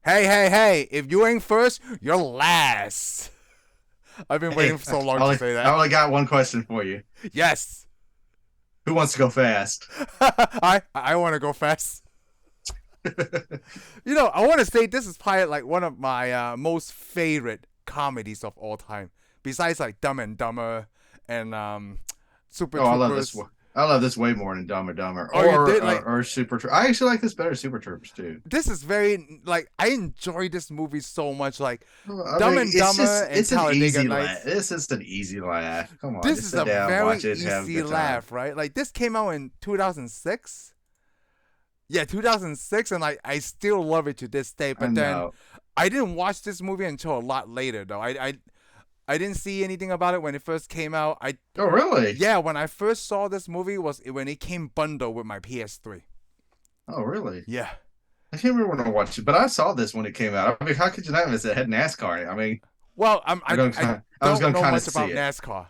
Hey! If you ain't first, you're last. I've been Hey, waiting for so long I to only, say I that. only got one question for you. Yes. Who wants to go fast? I want to go fast. I want to say this is probably like one of my most favorite comedies of all time. Besides like Dumb and Dumber and Super Oh, I love this Troopers. one. I love this way more than Dumb and Dumber Oh, you did like or Super Troopers. I actually like this better, Super Troopers too. this is very like I enjoy this movie so much. Like Well, I Dumb mean, and Dumber and it's an Talladega easy laugh. Nights. This is an easy laugh. Come on, This just is sit a down, very watch it, have a easy good time. laugh, right? Like this came out in 2006. Yeah, 2006, and I still love it to this day. I But then know. I didn't watch this movie until a lot later, though. I didn't see anything about it when it first came out. Oh, really? Yeah, when I first saw this movie was when it came bundled with my PS3. Oh, really? Yeah. I can't remember when I watched it, but I saw this when it came out. I mean, how could you not miss it? It had NASCAR. I mean, Well, I I was don't going to know kind of much see about it. NASCAR.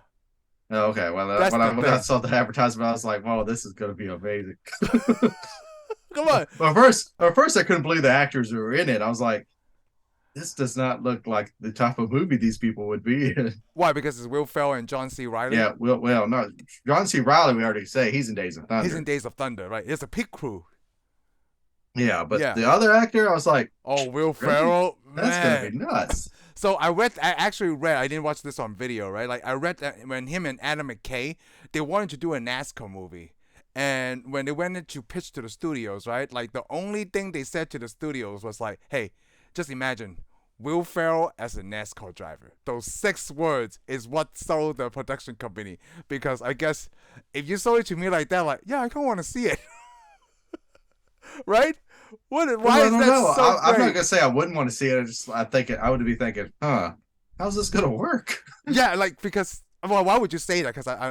Oh, okay. Well, That's the when I thing. saw the advertisement, I was like, "Whoa, this is going to be amazing." Come on. Well, at first, I couldn't believe the actors who were in it. I was like, "This does not look like the type of movie these people would be in." Why? Because it's Will Ferrell and John C. Reilly. Yeah, no, John C. Riley, we already say he's in Days of He's in Thunder. Days of Thunder, right? It's a pit crew. Yeah, but Yeah. the other actor, I was like, Oh, Will really? Ferrell, That's gonna be man. nuts. So I actually read. I didn't watch this on video, right? Like I read that when him and Adam McKay, they wanted to do a NASCAR movie, and when they went in to pitch to the studios, right? Like the only thing they said to the studios was like, "Hey, just imagine Will Ferrell as a NASCAR driver." Those 6 words is what sold the production company because I guess if you sold it to me like that, like yeah, I don't want to see it, right? What? Well, Why I is don't that know. so I'm not great? gonna say I wouldn't want to see it. I would be thinking, huh, how's this gonna work? Yeah, like because well, why would you say that? Because I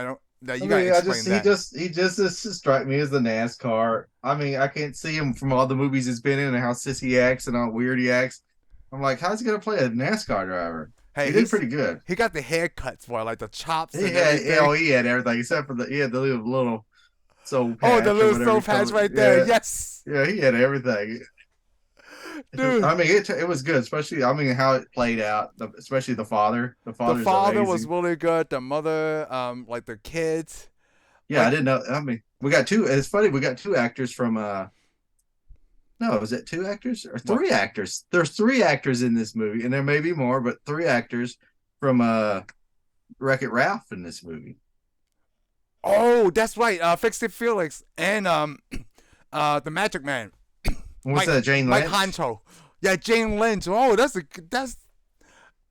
don't. That I you gotta mean, I explain just that. he just strike me as the NASCAR. I mean, I can't see him from all the movies he's been in and how sissy he acts and how weird he acts. I'm like, how's he gonna play a NASCAR driver? Hey, He did pretty good. he got the haircuts for like the chops He and had everything. he had everything except for he had the little soul Oh, the patch or little whatever soul you patch call it. right there. Yeah, Yes, yeah, he had everything. dude. I mean, it was good, especially I mean how it played out, especially the father. The The father's father was amazing. really good. The mother, like the kids, Yeah, I like didn't know. I mean, we got two. It's funny, we got two actors from no, was it two actors or what? three actors? There's three actors in this movie, and there may be more, but three actors from Wreck-It Ralph in this movie. Oh, that's right. Fix It Felix and the Magic Man, What's Mike that? Jane Mike Lynch. Hancho. Yeah, Jane Lynch. Oh, that's.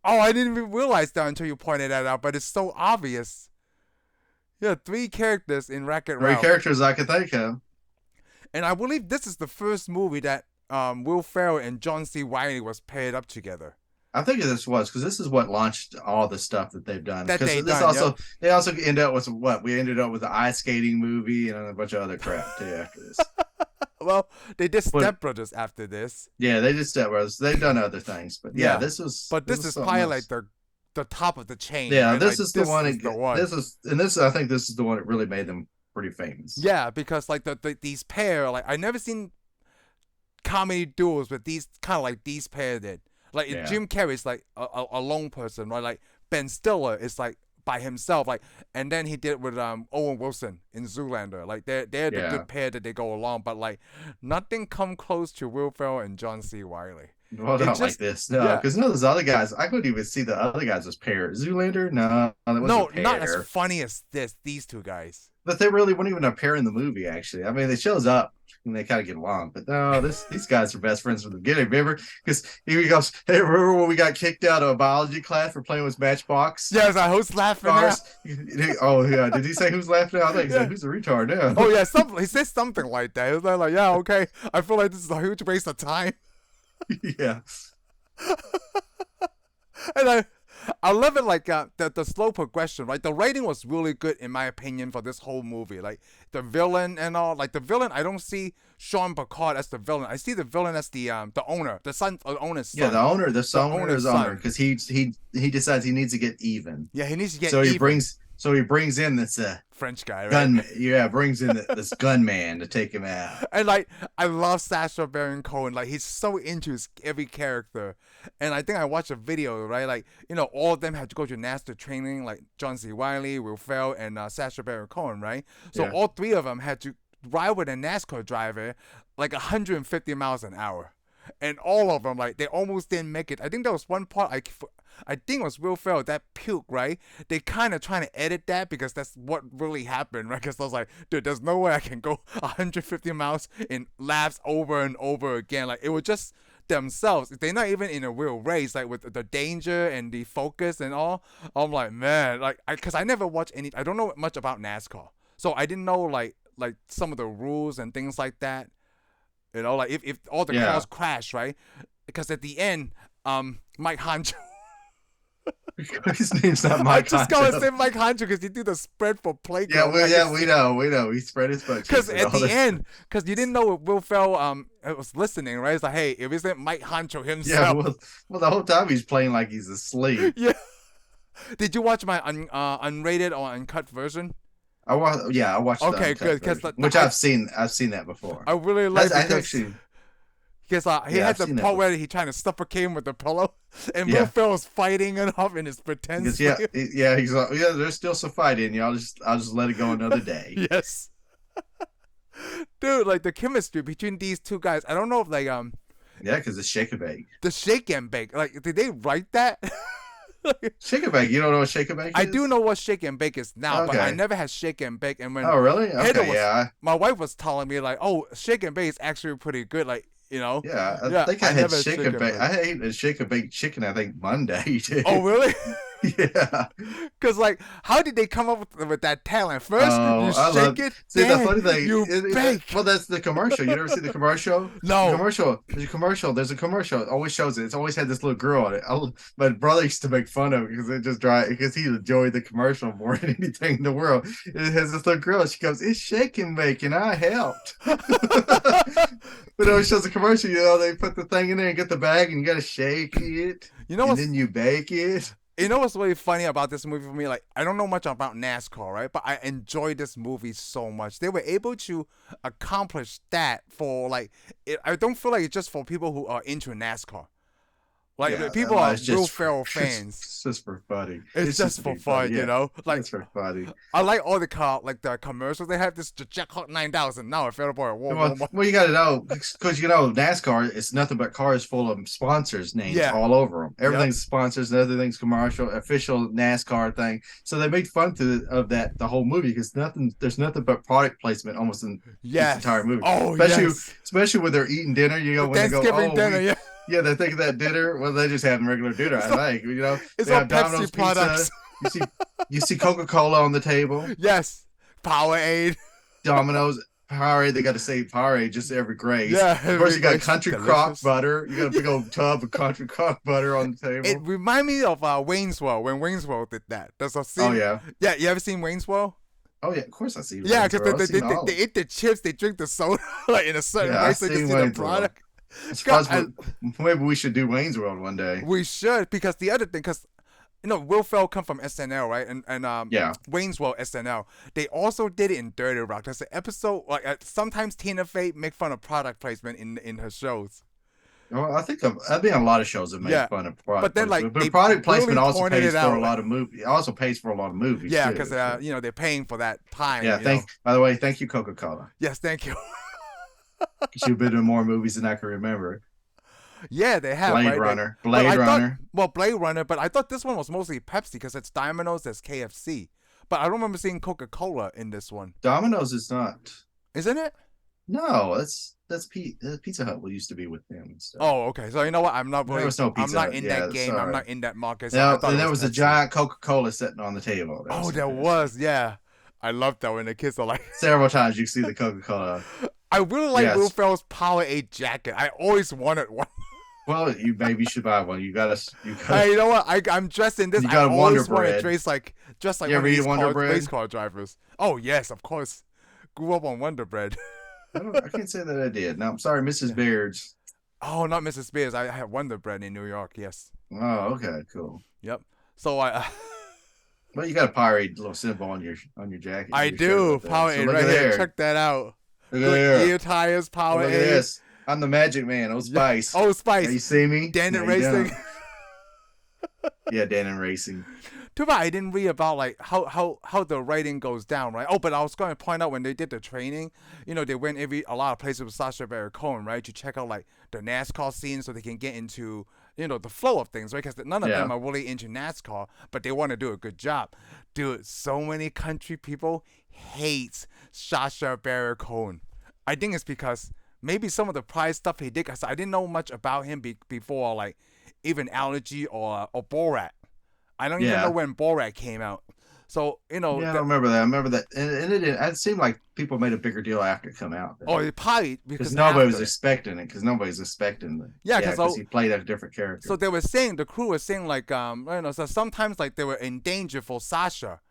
Oh, I didn't even realize that until you pointed that out. But it's so obvious. Yeah, 3 characters in Wreck-It Three Ralph. characters I can think of. And I believe this is the first movie that Will Ferrell and John C. Reilly was paired up together. I think this was because this is what launched all the stuff that they've done. That Because they this done, yep. also they also end up with what we ended up with the ice skating movie and a bunch of other crap too after this. Well, they did But Step Brothers after this, yeah, they just Step Brothers. They've done other things, but yeah, yeah. But this this was is something probably like else. the top of the chain, Yeah, right? this Like is the this one. is the one. This is and this I think this is the one that really made them pretty famous. Yeah, because like these pair, like I never seen comedy duos with these kind of like these pair did. Like Yeah, Jim Carrey's like a lone person, right? Like Ben Stiller is like by himself, like, and then he did with Owen Wilson in Zoolander. Like they're the yeah. good pair that they go along, but like nothing come close to Will Ferrell and John C. Reilly. Well, It not like just this. No, yeah. because none of those other guys, I couldn't even see the other guys as pair. Zoolander, no, that wasn't a No, not as pair. funny as these two guys. But they really weren't even a pair in the movie. Actually, I mean, they shows up and they kind of get along. But no, these guys are best friends from the beginning. Remember? Because he goes, "Hey, remember when we got kicked out of a biology class for playing with Matchbox Yes, I was laughing now. cars?" Oh yeah, did he say who's laughing now? I think he said, Yeah. "Who's the retard now?" Oh yeah, he said something like that. It was like, yeah, okay. I feel like this is a huge waste of time. Yeah, And I love it like the slow progression, right? The writing was really good in my opinion for this whole movie. Like the villain and all, like the villain, I don't see Sean Picard as the villain. I see the villain as the owner, the son, the owner's yeah. son, The the owner owner's is owner son. because he decides he needs to get even. Yeah, he needs to get So he even. brings So he brings in this French guy, right? gunman. Yeah, brings in this gunman to take him out. And like, I love Sacha Baron Cohen. Like, he's so into every character. And I think I watched a video, right? Like, all of them had to go to NASCAR training, like John C. Reilly, Will Ferrell, and Sacha Baron Cohen, right? So Yeah. all three of them had to ride with a NASCAR driver like 150 miles an hour. And all of them, like, they almost didn't make it. I think there was one part, I think it was Will Ferrell, that puke, right? They kind of trying to edit that because that's what really happened, right? Because I was like, dude, there's no way I can go 150 miles in laps over and over again. Like, it was just themselves. They're not even in a real race, like with the danger and the focus and all. I'm like, man, like, because I never watched I don't know much about NASCAR. So I didn't know, like some of the rules and things like that. Like if all the cars crash, right? Because at the end, Mike Hancho. His name's not Mike. I just gotta say Mike Hancho because he did the spread for play. We know. He spread his butt. Because at the end, because you didn't know if Will Ferrell was listening, right? It's like, hey, if it isn't Mike Hancho himself. Yeah, well, the whole time he's playing like he's asleep. Yeah. Did you watch my unrated or uncut version? I watched. Okay, good. Which I've seen that before. I really like it. Actually. Because he had the part where he trying to suffocate him with the pillow, and Will Ferrell was fighting and off in his pretend. He's like, there's still some fight in you. I'll just let it go another day. Yes, dude, like the chemistry between these two guys. I don't know if because it's shake and bake. The shake and bake. Like, did they write that? Shake and bake. You don't know what shake and bake is? I do know what shake and bake is now, but I never had shake and bake. And when really? Okay, my wife was telling me like, oh, shake and bake is actually pretty good. Like, I think I had shake and bake. I ate a shake and bake chicken, I think Monday too. Oh really? Yeah. Because like, how did they come up with that talent? First, you shake it. See, then the funny thing, you bake. Well, that's the commercial. You never see the commercial? No. There's a commercial. It always shows it. It's always had this little girl on it. My brother used to make fun of it because he enjoyed the commercial more than anything in the world. It has this little girl. She goes, "It's shake and bake, and I helped." But it always shows a commercial. They put the thing in there and get the bag, and you got to shake it. And then you bake it. You know what's really funny about this movie for me? Like, I don't know much about NASCAR, right? But I enjoy this movie so much. They were able to accomplish that for, like, I don't feel like it's just for people who are into NASCAR. Like, people are Will Ferrell fans. It's just for funny. It's just for fun, Like, it's for funny. I like all the commercials. They have this Jack Hawk 9000 now available. Well, you got to know, because NASCAR, it's nothing but cars full of sponsors names all over them. Everything's sponsors, and everything's commercial, official NASCAR thing. So they made fun of that the whole movie because there's nothing but product placement almost in this entire movie. Oh, especially when they're eating dinner. When Thanksgiving they go, dinner, Yeah, they think of that dinner. Well, they just have regular dinner. I think it's they all have Pepsi Domino's products. Pizza. You see Coca-Cola on the table. Yes, Powerade, Domino's, Powerade. They got to say Powerade just every grade. Yeah, of course you got country crock butter. You got a big old tub of country crock butter on the table. It reminds me of Wayne's World when Wayne's World did that. There's a scene. Oh yeah. Yeah, you ever seen Wayne's World? Oh yeah, of course I see. Yeah, because they eat the chips, they drink the soda like in a certain way so you can see the product. Maybe we should do Wayne's World one day. We should, because the other thing, because Will Ferrell come from SNL, right? And Wayne's World SNL. They also did it in Dirty Rock. There's an episode like sometimes Tina Fey make fun of product placement in her shows. Well, I think I've been on a lot of shows that make fun of product. But then, like, but product placement really also pays for a lot of movies. It also pays for a lot of movies. Yeah, because they're paying for that time. Yeah. By the way, thank you, Coca-Cola. Yes, thank you. You've been in more movies than I can remember. Yeah, they have. Blade Runner. Blade Runner. But I thought this one was mostly Pepsi because it's Domino's, there's KFC. But I don't remember seeing Coca-Cola in this one. Domino's is not. Isn't it? No, that's Pizza Hut. What used to be with them and stuff. Oh, okay. So you know what? I'm not really. I'm not in that game. Sorry. I'm not in that market. So and there was a giant Coca-Cola sitting on the table. There was. Yeah, I love that when the kids are like. Several times you see the Coca-Cola. I really like Will Ferrell's Powerade jacket. I always wanted one. Well, you maybe should buy one. You gotta. Hey, you know what? I'm dressed in this. You got I always want to dress like one of these race car drivers. Oh yes, of course. Grew up on Wonder Bread. I can't say that I did. No, I'm sorry, Mrs. Beard's. Oh, not Mrs. Beard's. I had Wonder Bread in New York. Yes. Oh, okay, cool. Yep. So Well, you got a Powerade little symbol on your jacket. I Your shirt do. right there. So Powerade look right at here. there. Check that out. Look at Good there. ear tires, Oh, look at Powerade. this. I'm the Magic Man. Old Yeah. Spice. Oh, Now Spice. you see me? Dan No, and you Racing. don't. Yeah, Dan and Racing. Too bad I didn't read about like how the writing goes down, right? Oh, but I was going to point out when they did the training, they went a lot of places with Sacha Baron Cohen, right, to check out like the NASCAR scene so they can get into the flow of things, right? Because none of them are really into NASCAR, but they want to do a good job. Dude, so many country people hate Sacha Baron Cohen. I think it's because maybe some of the prior stuff he did. Cause I didn't know much about him before, like even Allergy or Borat. I don't even know when Borat came out. So, Yeah, I remember that. I remember that. And it seemed like people made a bigger deal after it come out. Oh, it probably because nobody was expecting it. Because nobody's expecting it. Yeah, because he played a different character. So they were saying, the crew was saying like, so sometimes like they were in danger for Sacha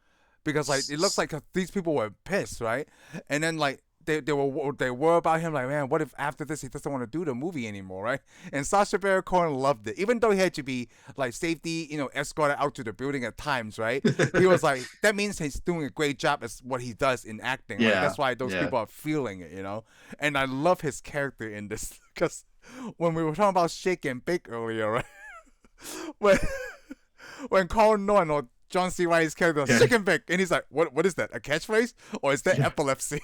because like it looks like these people were pissed, right? And then like they were about him like, man, what if after this he doesn't want to do the movie anymore, right? And Sacha Baron Cohen loved it, even though he had to be like safety, escorted out to the building at times, right? He was like, that means he's doing a great job as what he does in acting. Yeah, right? That's why those people are feeling it, And I love his character in this because when we were talking about shake and bake earlier, right? when Carl Norton or John C. Reilly's character shake and bake, and he's like, what is that? A catchphrase or is that epilepsy?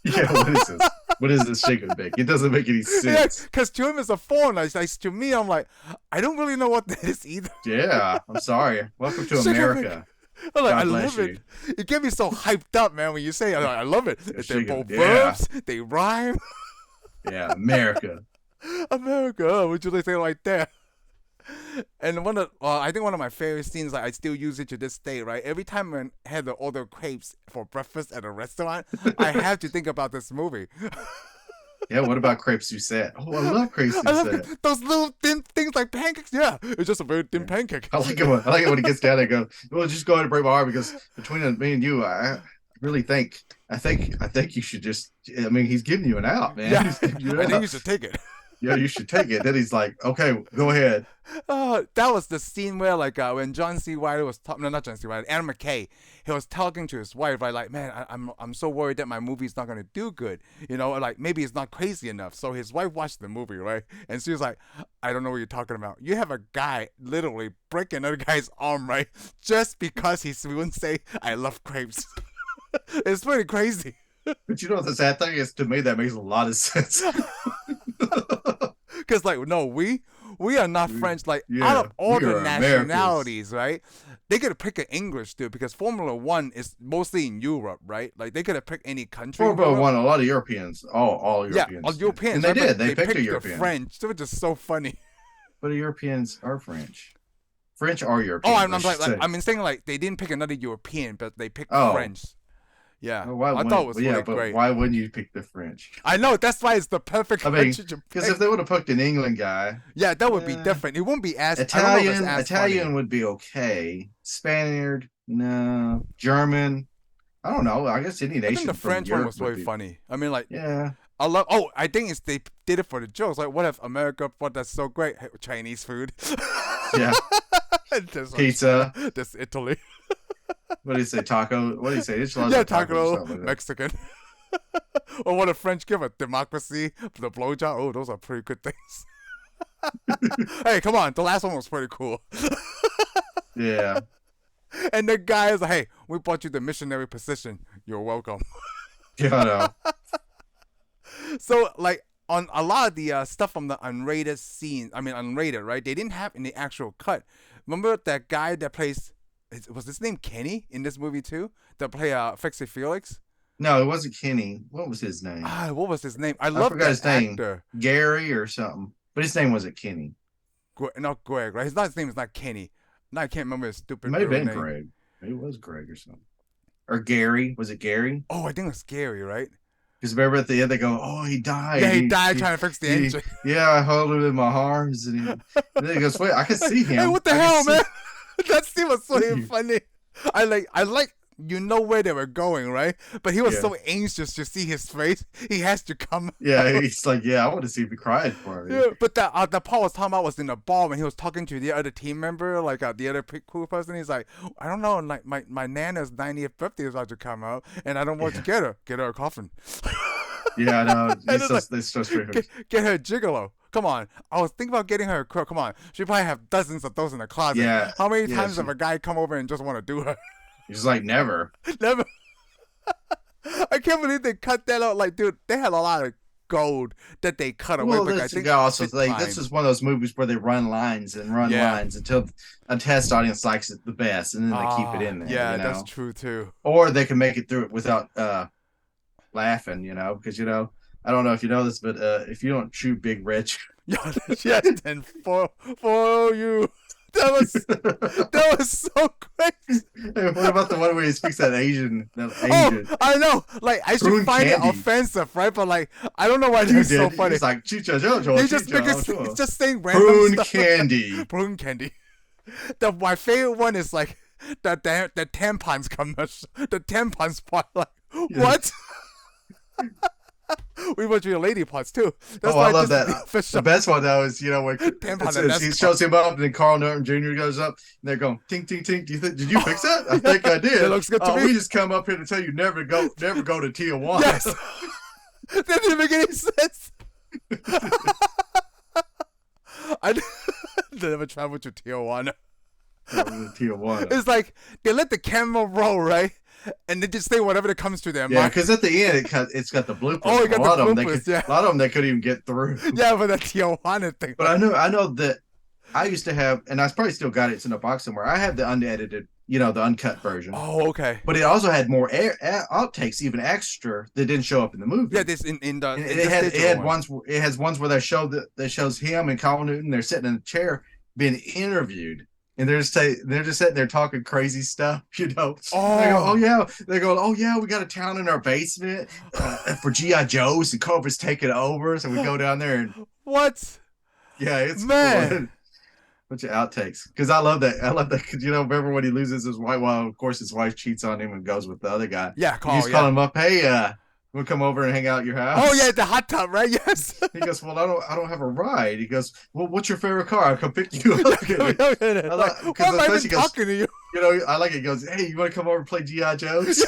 Yeah, what is this? What is this shake and bake? It doesn't make any sense. Because to him it's a foreigner. Like, to me, I'm like, I don't really know what that is either. Yeah, I'm sorry. Welcome to America. I'm like, I love it. You get me so hyped up, man, when you say it. I love it. They're both verbs. They rhyme. Yeah, America. America. Would you say it like that? And I think one of my favorite scenes, like I still use it to this day, right? Every time I had to order crepes for breakfast at a restaurant, I have to think about this movie. Yeah, what about crepes Suzette? Oh, I love crepes Suzette. Those little thin things like pancakes. Yeah, it's just a very thin pancake. I like it when he gets down there and goes, well, just go ahead and break my heart because between me and you, I think you should just. I mean, he's giving you an out, man. Yeah, I think you should take it. Yeah, you should take it. Then he's like, okay, go ahead. That was the scene where, like, when John C. Reilly was talking, no, not John C. Reilly, Adam McKay, he was talking to his wife, right? Like, man, I'm so worried that my movie's not gonna do good, like maybe it's not crazy enough. So his wife watched the movie, right? And she was like, I don't know what you're talking about. You have a guy literally break another guy's arm, right? Just because he wouldn't say, I love crepes. It's pretty crazy. But you know what the sad thing is? To me, that makes a lot of sense. Because like, no, we are not French. Like, out of all the nationalities, right? They could have picked an English dude because Formula One is mostly in Europe, right? Like they could have picked any country. Formula One, a lot of Europeans, all Europeans. Yeah, all Europeans. And they right? did. They picked a The European. French. They were just so funny. But the Europeans are French. French are Europeans. Oh, I'm saying like they didn't pick another European, but they picked French. Yeah, I thought it was really great. Why wouldn't you pick the French? I know, that's why it's the perfect country to pick. Because if they would have picked an England guy, that would be different. It wouldn't be as Italian. Italian funny. Would be okay. Spaniard, no. German, I don't know. I guess any nation. I think the French one was really funny. I mean, like, yeah. I think they did it for the jokes. Like, what if America thought that's so great? Chinese food. Yeah. Pizza. Just Italy. What do you say, taco? What do you say? Taco, Mexican. Or what a French give a democracy, the blowjob. Oh, those are pretty good things. Hey, come on. The last one was pretty cool. Yeah. And the guy is like, hey, we bought you the missionary position. You're welcome. Yeah, I know. So, like, on a lot of the stuff from the unrated, right? They didn't have any actual cut. Remember that guy that plays... Was his name Kenny in this movie too? That play Fixie Felix? No, it wasn't Kenny. What was his name? What was his name? I love that his actor. Name. Gary or something. But his name wasn't Kenny. Not Greg, right? His name is not Kenny. No, I can't remember his stupid name. It might have been name. Greg. Maybe it was Greg or something. Or Gary. Was it Gary? Oh, I think it was Gary, right? Because remember at the end they go, oh, he died. Yeah, he died trying to fix the engine. Yeah, I held him in my arms. And then he goes, wait, I can see him. Hey, what the hell, man? That scene was so funny. I like you know where they were going, right? But he was Yeah. so anxious to see his face, he has to come. Yeah, he's like, yeah, I want to see if he cried for me. Yeah, but the part I was talking about was in the bar when he was talking to the other team member, like the other cool person. He's like, I don't know, like my nana's 90th birthday is about to come out, and I don't want to get her a coffin. Yeah, I know. And it's like, It's so strange. get her a gigolo. Come on. I was thinking about getting her a crook. Come on. She probably have dozens of those in the closet. Yeah. How many Yeah, times have a guy come over and just want to do her? He's like, never. Never. I can't believe they cut that out. Like, dude, they had a lot of gold that they cut away. Well, But I this think also it's like time. this is one of those movies where they run lines and run Yeah. lines until a test audience likes it the best, and then they keep it in there. Yeah, you know? that's true too. Or they can make it through it without laughing, you know, because I don't know if you know this, but if you don't shoot Big Rich, Yeah, then for you. That was so crazy. what about the one where he speaks that Asian? Oh, I know. Like, I should Prune find candy. it offensive, right? But like, I don't know why You that's so did. funny. He's like chicha jojo. He just because it's just saying random prune stuff. candy. Prune candy. My favorite one is like the tampons commercial. The tampons part. Like, Yeah. what? We went to your lady parts too. That's I why love this is that. the official. The best one though is when Tampon he and shows him up, and then Carl Norton Jr. goes up, and they're going tink tink tink. Did you fix that? I think I did. It looks good to me. We just come up here to tell you never go to Tijuana. Yes. That didn't make any sense. I never traveled to Tijuana. Tijuana. It's like they let the camera roll, right? And they just say whatever that comes to them. Yeah, because at the end it's got the bloopers. Oh, it got a lot the of them, bloopers, yeah. a lot of them they couldn't even get through. Yeah, but the Tijuana thing. But I know that I used to have, and I probably still got it. It's in a box somewhere. I have the unedited, the uncut version. Oh, okay. But it also had more outtakes, even extra, that didn't show up in the movie. Yeah, this in the. And in it the had one. ones. It has ones where they show that shows him and Carl Newton. They're sitting in a chair being interviewed. And they're just sitting there talking crazy stuff, Oh. They go, oh yeah. They go, oh yeah, we got a town in our basement for GI Joes, and Cobra's taking over. So we go down there and What? yeah, it's Man. cool. Bunch of outtakes because I love that. Because remember when he loses his wife? Well, of course his wife cheats on him and goes with the other guy. Yeah, You Carl. just call him up. Hey, we'll come over and hang out at your house. Oh yeah, the hot tub, right? Yes. He goes, well, I don't have a ride. He goes, well, what's your favorite car? I'll come pick you up. Like, why am I even he goes, talking to you? I like it. He goes, hey, you want to come over and play GI Joes?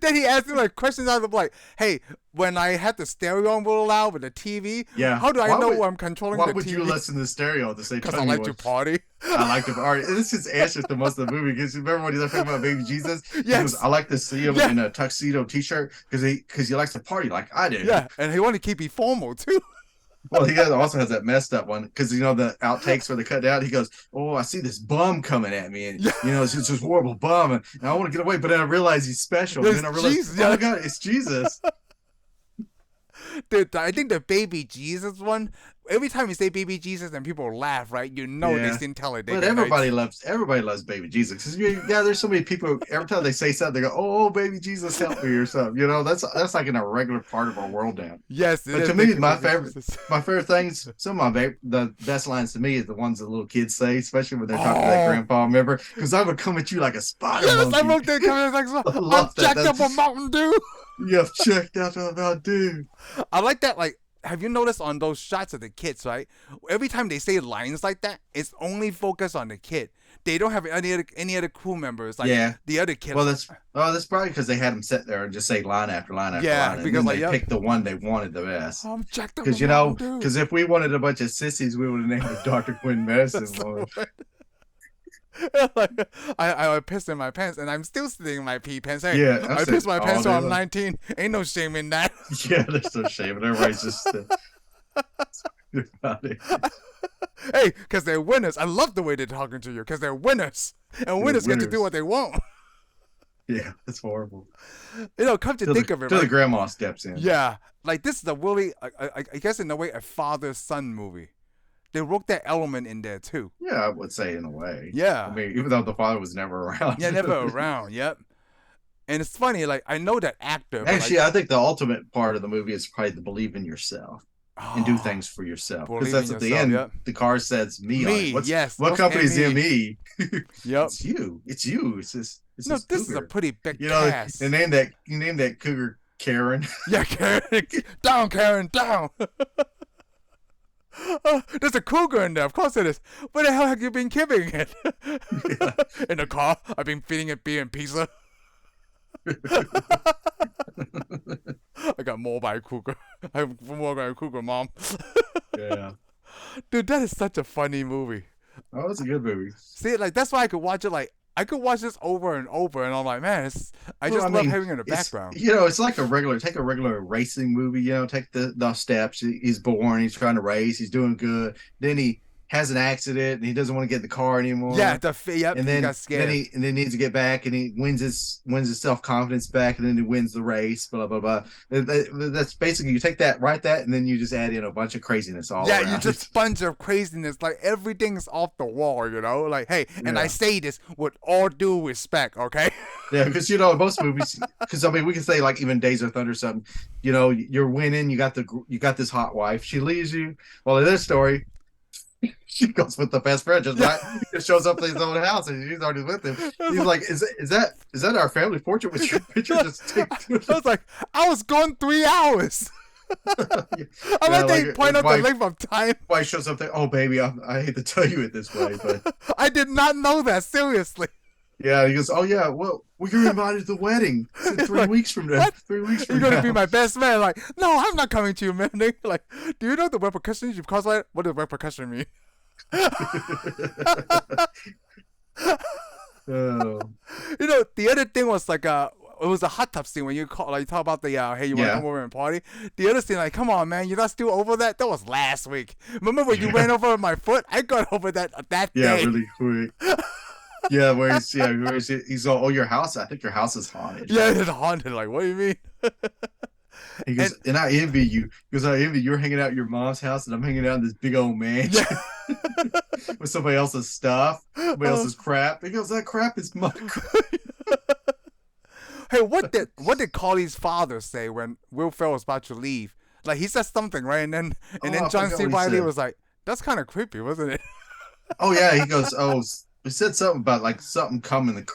Then he asked me like questions out of like, hey, when I had the stereo on real loud with the TV, Yeah. how do I Why know would- when I'm controlling Why the would TV? you listen to the stereo at the same Because time? I like to party. I like to party. This is answers to most of the movie. Because remember when he's talking about Baby Jesus? He Yes. goes, I like to see him Yeah. in a tuxedo T-shirt because he likes to party like I do. Yeah, and he wanted to keep it formal too. Well, he also has that messed up one because the outtakes where they cut out. He goes, "Oh, I see this bum coming at me, and it's just this horrible bum, and I want to get away." But then I realize he's special, and then I realize, Jesus. oh my God, it's Jesus. I think the baby Jesus one. Every time you say baby Jesus and people laugh, right? They Yeah. seen Talladega But everybody Nights. loves Baby Jesus. 'Cause there's so many people. Every time they say something, they go, "Oh, Baby Jesus, help me" or something. That's like in a regular part of our world now. Yes, it But is to me, baby my Jesus. My favorite things, some of the best lines to me is the ones that little kids say, especially when they're talking to that grandpa. Remember, because I would come at you like a spider Yes, monkey. I wrote that coming like so. I I'm love that. jacked up on Mountain Dew. You've checked out about dude. I like that. Like, have you noticed on those shots of the kids, right? Every time they say lines like that, it's only focused on the kid. They don't have any other crew members like the other kid. Well, that's probably because they had them sit there and just say line after line after line. And because then they picked the one they wanted the best. I'm jacked up. Because if we wanted a bunch of sissies, we would have named it Dr. Quinn Medicine. I pissed in my pants, and I'm still sitting in my pee pants. Hey, Yeah, I pissed my pants till I'm 19. Ain't no shame in that. Yeah, there's no shame. Everybody's just about it. Hey, because they're winners. I love the way they're talking to you, because they're winners, and winners get to do what they want. Yeah, that's horrible. Come to think of it, till right? the grandma steps in. Yeah, like this is a really, I guess in a way, a father-son movie. They wrote that element in there too. Yeah, I would say in a way. Yeah. I mean, even though the father was never around. Yeah, never around. Yep. And it's funny, like I know that actor. Actually, I think the ultimate part of the movie is probably to believe in yourself. and do things for yourself. Because Believe in that's at the yourself. end, Yep. the car says me on it. Yes. What company is ME. ME? Yep. It's you. It's you. It's this. It's No, this this is a cougar. pretty big You know, cast. you name that cougar Karen. Yeah, Karen. Down, Karen, down. There's a cougar in there. Of course it is. Where the hell have you been keeping it? Yeah. In the car. I've been feeding it beer and pizza. I got more by a cougar. I have more by a cougar, Mom. Yeah. Dude, that is such a funny movie. Oh, it's a good movie. See, like, that's why I could watch it, like, I could watch this over and over, and I'm like, man, I love having it in the background. You know, it's like take a regular racing movie, you know, take the steps. He's born, he's trying to race, he's doing good. Then he has an accident and he doesn't want to get in the car anymore. Yeah, and then he got scared. And then needs to get back, and he wins his self-confidence back, and then he wins the race, blah blah blah. That's basically, you take that, write that, and then you just add in a bunch of craziness all around. You just bunch of craziness, like everything's off the wall, you know, like, hey, and I say this with all due respect, okay? Yeah, because, you know, most movies, because I mean, we can say, like, even Days of Thunder or something, you know, you're winning, you got this hot wife, she leaves you. Well, in this story, she goes with the best friend, just right. He just shows up to his own house and she's already with him. He's like, is that our family portrait with your picture? I was like, I was gone 3 hours. I like they point out the length of time. Wife shows up there. Oh, baby, I hate to tell you it this way, but I did not know that, seriously. Yeah, he goes, oh yeah, well, you're invited to the wedding. It's 3 weeks from now. What? 3 weeks from now. You're gonna be my best man. Like, no, I'm not coming to you, man. Like, do you know the repercussions you've caused? Like, what does repercussion mean? Oh. You know, the other thing was like it was a hot tub scene when you talk about the hey, you want to come over and party. The other scene, like, come on, man, you're not still over that? That was last week. Remember when you went over my foot? I got over that day. Yeah, really quick. Yeah, where he's all, oh, your house, I think your house is haunted. Yeah, it's haunted. Like, what do you mean? He goes, and I envy you. He goes, I envy you're hanging out at your mom's house, and I'm hanging out in this big old mansion with somebody else's stuff, somebody else's crap. He goes, that crap is my crap. Hey, what did Carly's father say when Will Ferrell was about to leave? Like, he said something, right? And then John C. Reilly was like, that's kind of creepy, wasn't it? Oh yeah, he goes, oh, he said something about like something coming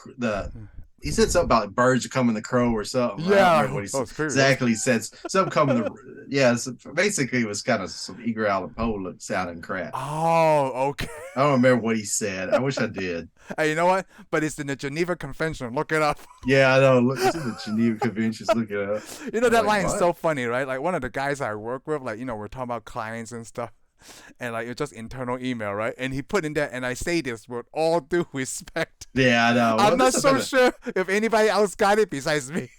he said something about birds coming the crow or something. Yeah, I don't remember what he exactly said. Something coming so basically it was kind of some Edgar Allan Poe sounding crap. Oh, okay. I don't remember what he said. I wish I did. Hey, you know what? But it's in the Geneva Convention. Look it up. Yeah, I know. Look, it's in the Geneva Conventions. Look it up. You know, that line is so funny, right? Like, one of the guys I work with, like, you know, we're talking about clients and stuff. And like, it's just internal email, right? And he put in there, and I say this with all due respect. Yeah, I know. I'm not so sure if anybody else got it besides me.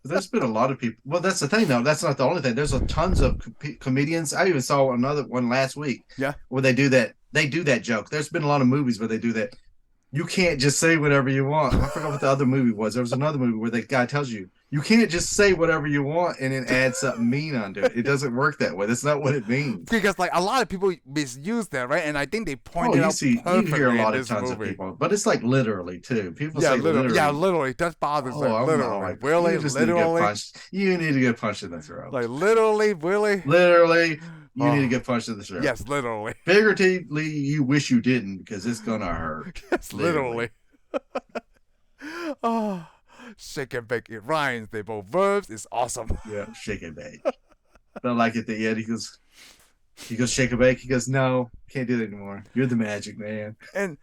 There's been a lot of people. Well, that's the thing, though. That's not the only thing. There's tons of comedians. I even saw another one last week. Yeah. Where they do that. They do that joke. There's been a lot of movies where they do that. You can't just say whatever you want. I forgot what the other movie was. There was another movie where the guy tells you can't just say whatever you want and then add something mean onto it. It doesn't work that way. That's not what it means. Because like a lot of people misuse that, right? And I think they pointed out perfectly. You hear a lot of tons of people, but it's like literally too. People say literally. Yeah, literally. That bothers me. Literally, really, literally. You need to get punched in the throat. Like literally, really. Literally. You need to get punched in the throat. Yes, literally. Figuratively, you wish you didn't because it's gonna hurt. Yes, literally. Oh, shake and bake. It rhymes. They both verbs. It's awesome. Yeah, shake and bake. But like at the end, he goes, shake and bake. He goes, no, can't do that anymore. You're the magic man. And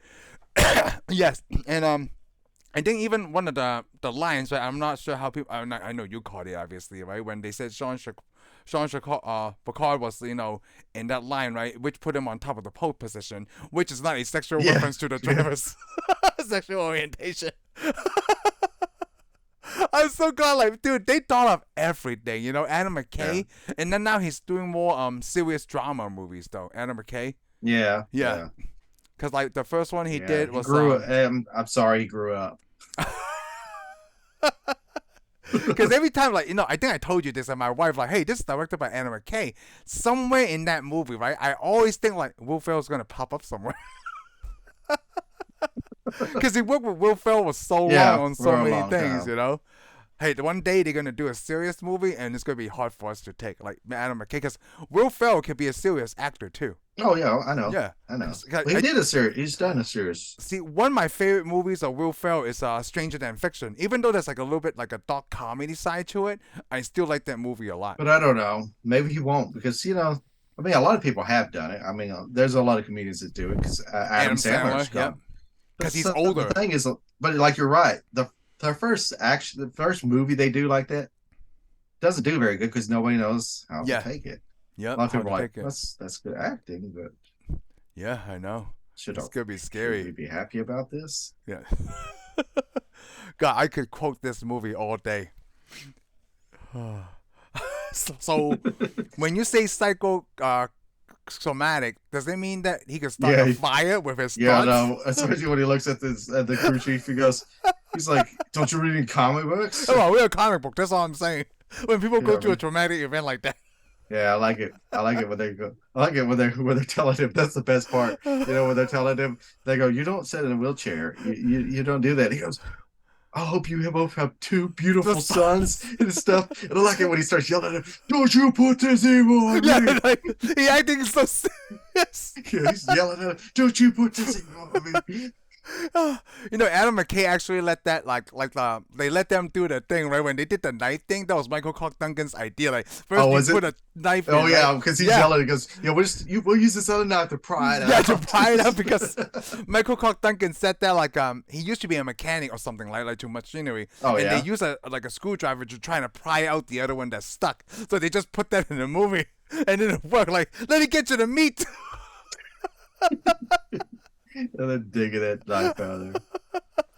yes, and I think even one of the lines, right? I'm not sure how people. I know you caught it, obviously, right? When they said Sean Picard was, you know, in that line, right, which put him on top of the pole position, which is not a sexual reference to the driver's sexual orientation. I'm so glad, like, dude, they thought of everything, you know, Adam McKay, and then now he's doing more serious drama movies, though. Adam McKay. Yeah. Because like the first one he did was. I'm sorry, he grew up. Because every time, like, you know, I think I told you this, and my wife, like, hey, this is directed by Adam McKay. Somewhere in that movie, right, I always think, like, Will Ferrell's going to pop up somewhere. Because he worked with Will Ferrell for so long on so many things, you know? hey, the one day they're gonna do a serious movie, and it's gonna be hard for us to take, like Adam McKay, because Will Ferrell can be a serious actor too. Oh yeah, I know. Yeah, I know. 'Cause Well, he did a series. He's done a series. see, one of my favorite movies of Will Ferrell is Stranger Than Fiction. Even though there's like a little bit like a dark comedy side to it, I still like that movie a lot. But I don't know. Maybe he won't because I mean, a lot of people have done it. I mean, there's a lot of comedians that do it because Adam Sandler's yeah, done. because he's older. The thing is, but like you're right. The first movie they do like that doesn't do very good because nobody knows how to take it. Yeah, a lot of people are like, that's good acting, but yeah, I know. It's gonna be scary. Should we be happy about this? Yeah. God, I could quote this movie all day. So when you say psychosomatic, does it mean that he could start a fire with his thoughts? Yeah, no. Especially when he looks at the crew chief, he's like, "Don't you read any comic books?" Oh, we're a comic book. That's all I'm saying. When people go through a traumatic event like that. Yeah, I like it. I like it when they go. I like it when they're telling him. That's the best part. When they're telling him, they go, "You don't sit in a wheelchair. You don't do that." He goes, "I hope you both have two beautiful sons and stuff." And I like it when he starts yelling at him, "Don't you put this evil on me!" Yeah, like, he acting so serious. Yeah, he's yelling at him, "Don't you put this evil on me!" Adam McKay actually let that they let them do the thing, right? When they did the knife thing, that was Michael Clarke Duncan's idea. Like first put a knife. Oh yeah, because he's yelling. He goes, we'll use this other knife to pry it out. Yeah, to pry it out because Michael Clarke Duncan said that he used to be a mechanic or something like to machinery. Oh and yeah. they use a screwdriver to try to pry out the other one that's stuck. So they just put that in the movie, and it worked. Like, let it get you the meat. And then digging that knife out of there.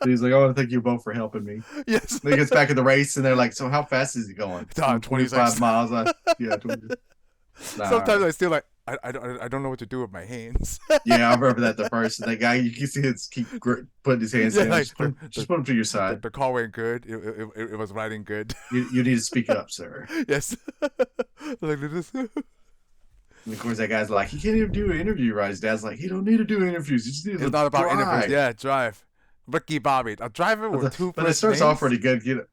So he's like, "I want to thank you both for helping me." Yes. Then he gets back in the race, and they're like, "So how fast is he going?" 25 miles. Yeah. 20. Sometimes I still I don't know what to do with my hands. Yeah, I remember that the first. That guy, you can see him keep putting his hands down. Just put them to your side. The car went good. It was riding good. You need to speak up, sir. Yes. Like this. And of course, that guy's like, he can't even do an interview right. His dad's like, he don't need to do interviews. He just needs to drive. It's not about interviews. Yeah, drive. Ricky Bobby, a driver with two. But it starts off pretty good.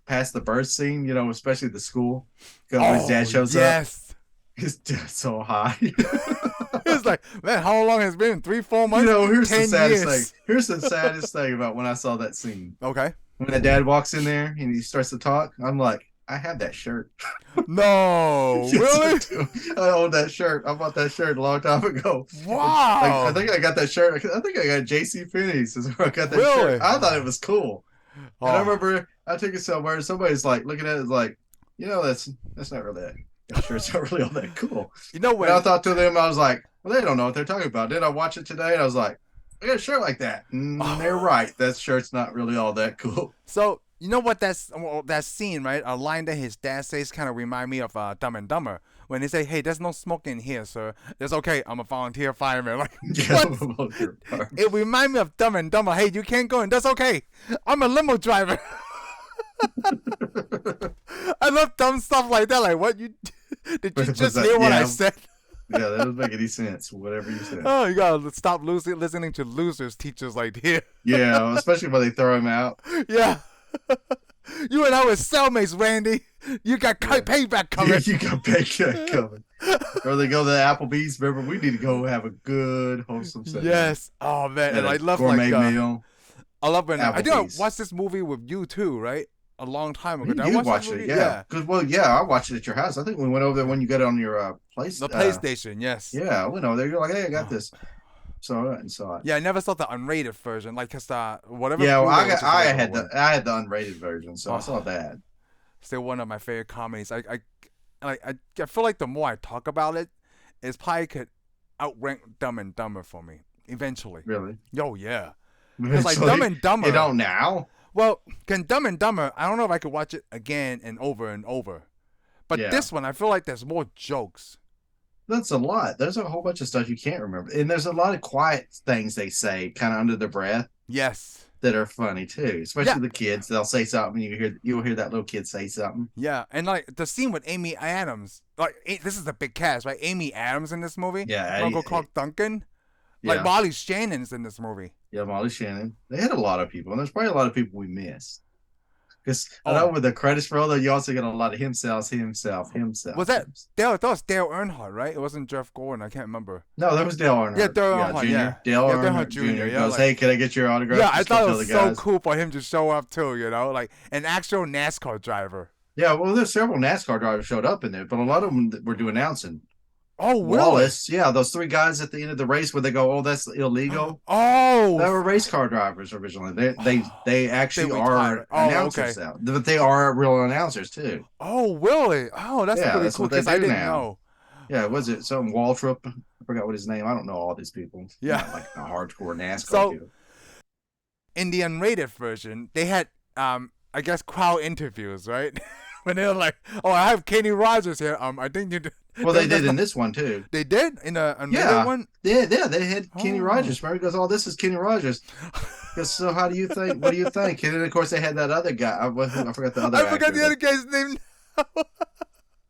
Past the birth scene. Especially the school. When his dad shows up. Yes. His dad's so high. It's like, man, how long has it been? 3-4 months? Here's 10 the saddest years. thing. Here's the saddest thing about when I saw that scene. Okay. When the dad walks in there and he starts to talk, I'm like, I have that shirt. No, really? I own that shirt. I bought that shirt a long time ago. Wow. I think I got that shirt. I think I got J.C. Penney's. I got that Really? shirt. I thought it was cool. Oh. And I remember I took it somewhere and somebody's like looking at it like, that's not really that shirt's not really all that cool. When I thought to them, I was like, well, they don't know what they're talking about. Then I watched it today and I was like, I got a shirt like that. They're right. That shirt's not really all that cool. So you know what that scene, right? A line that his dad says kind of remind me of Dumb and Dumber when they say, "Hey, there's no smoking here, sir. It's okay. I'm a volunteer fireman." Like, it remind me of Dumb and Dumber. Hey, you can't go in. That's okay. I'm a limo driver. I love dumb stuff like that. Like, what did you just hear what I said? Yeah, that doesn't make any sense. Whatever you said. Oh, you gotta stop listening to losers teachers like here. Yeah, especially when they throw him out. Yeah. You and I were cellmates, Randy. You got payback coming. Yeah, you got payback coming. Or they go to the Applebee's. Remember, we need to go have a good, wholesome setting. Yes. Oh, man. And I love gourmet meal. I love when I think I Applebee's. watched this movie with you too, right? A long time ago. You watched it, yeah. I watched it at your house. I think we went over there when you got it on your the PlayStation, yes. Yeah, I went over there. You're like, hey, I got this. So I saw it. Yeah, I never saw the unrated version, like cause whatever. Yeah, well, I had the unrated version, so I saw that. Still one of my favorite comedies. I feel like the more I talk about it, it's probably could outrank Dumb and Dumber for me eventually. Really? Oh yeah. Because like Dumb and Dumber. You don't now? Well, can Dumb and Dumber, I don't know if I could watch it again and over. But this one, I feel like there's more jokes. That's a lot. There's a whole bunch of stuff you can't remember. And there's a lot of quiet things they say kind of under their breath. Yes. That are funny too. Especially the kids. They'll say something and you'll hear that little kid say something. Yeah. And like the scene with Amy Adams, like this is a big cast, right? Amy Adams in this movie. Yeah. Uncle Clarke Duncan. Like Molly Shannon's in this movie. Yeah, Molly Shannon. They had a lot of people, and there's probably a lot of people we missed. Because I know with the credits roll, though, you also get a lot of himself. Was that Dale? That was Dale Earnhardt, right? It wasn't Jeff Gordon. I can't remember. No, that was Dale Earnhardt. Yeah, Dale Earnhardt. Jr. Yeah, Dale Earnhardt Jr. Yeah, goes, "Hey, can I get your autograph?" Yeah, I thought it was so cool for him to show up too. You know, like an actual NASCAR driver. Yeah, well, there's several NASCAR drivers showed up in there, but a lot of them were doing announcing. Oh, really? Wallace, yeah, those 3 guys at the end of the race where they go, "Oh, that's illegal." Oh, they were race car drivers originally. They actually are announcers now, but they are real announcers too. Oh, really? Oh, that's really cool because I didn't know. Yeah, was it some Waltrip? I forgot what his name. I don't know all these people. Yeah, not like a hardcore NASCAR. So, in the unrated version, they had I guess crowd interviews, right? When they were like, "Oh, I have Kenny Rogers here. I think you." Well, they did in this one too. They did in the unrated one. Yeah, they had Kenny Rogers. Remember, he goes, "Oh, this is Kenny Rogers." Goes, "So how do you think? What do you think?" And then of course they had that other guy. I forgot the other. I forgot the other guy's name.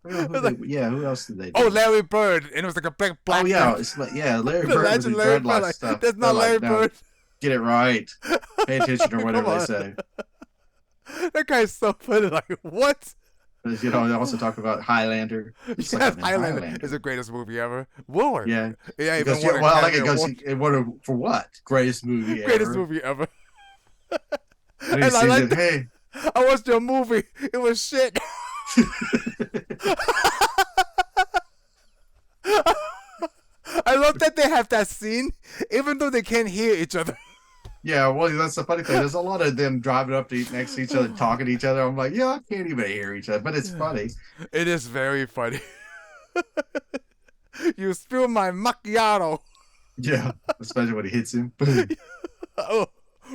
Who else did they do? Oh, Larry Bird, and it was like a big black. Oh yeah, it's Larry Bird with the dreadlock stuff. That's not Larry Bird. Get it right. Pay attention or whatever they say. That guy's so funny. Like what? You know, they also talk about Highlander. Yes, Highlander is the greatest movie ever. Willard. Yeah. Yeah. I like it because it won for what? Greatest movie ever. Greatest movie ever. And I like hey. I watched your movie. It was shit. I love that they have that scene, even though they can't hear each other. Yeah, well, that's the funny thing. There's a lot of them driving up next to each other, talking to each other. I'm like, yeah, I can't even hear each other, but it's funny. It is very funny. You spilled my macchiato. Yeah, especially when he hits him. Oh,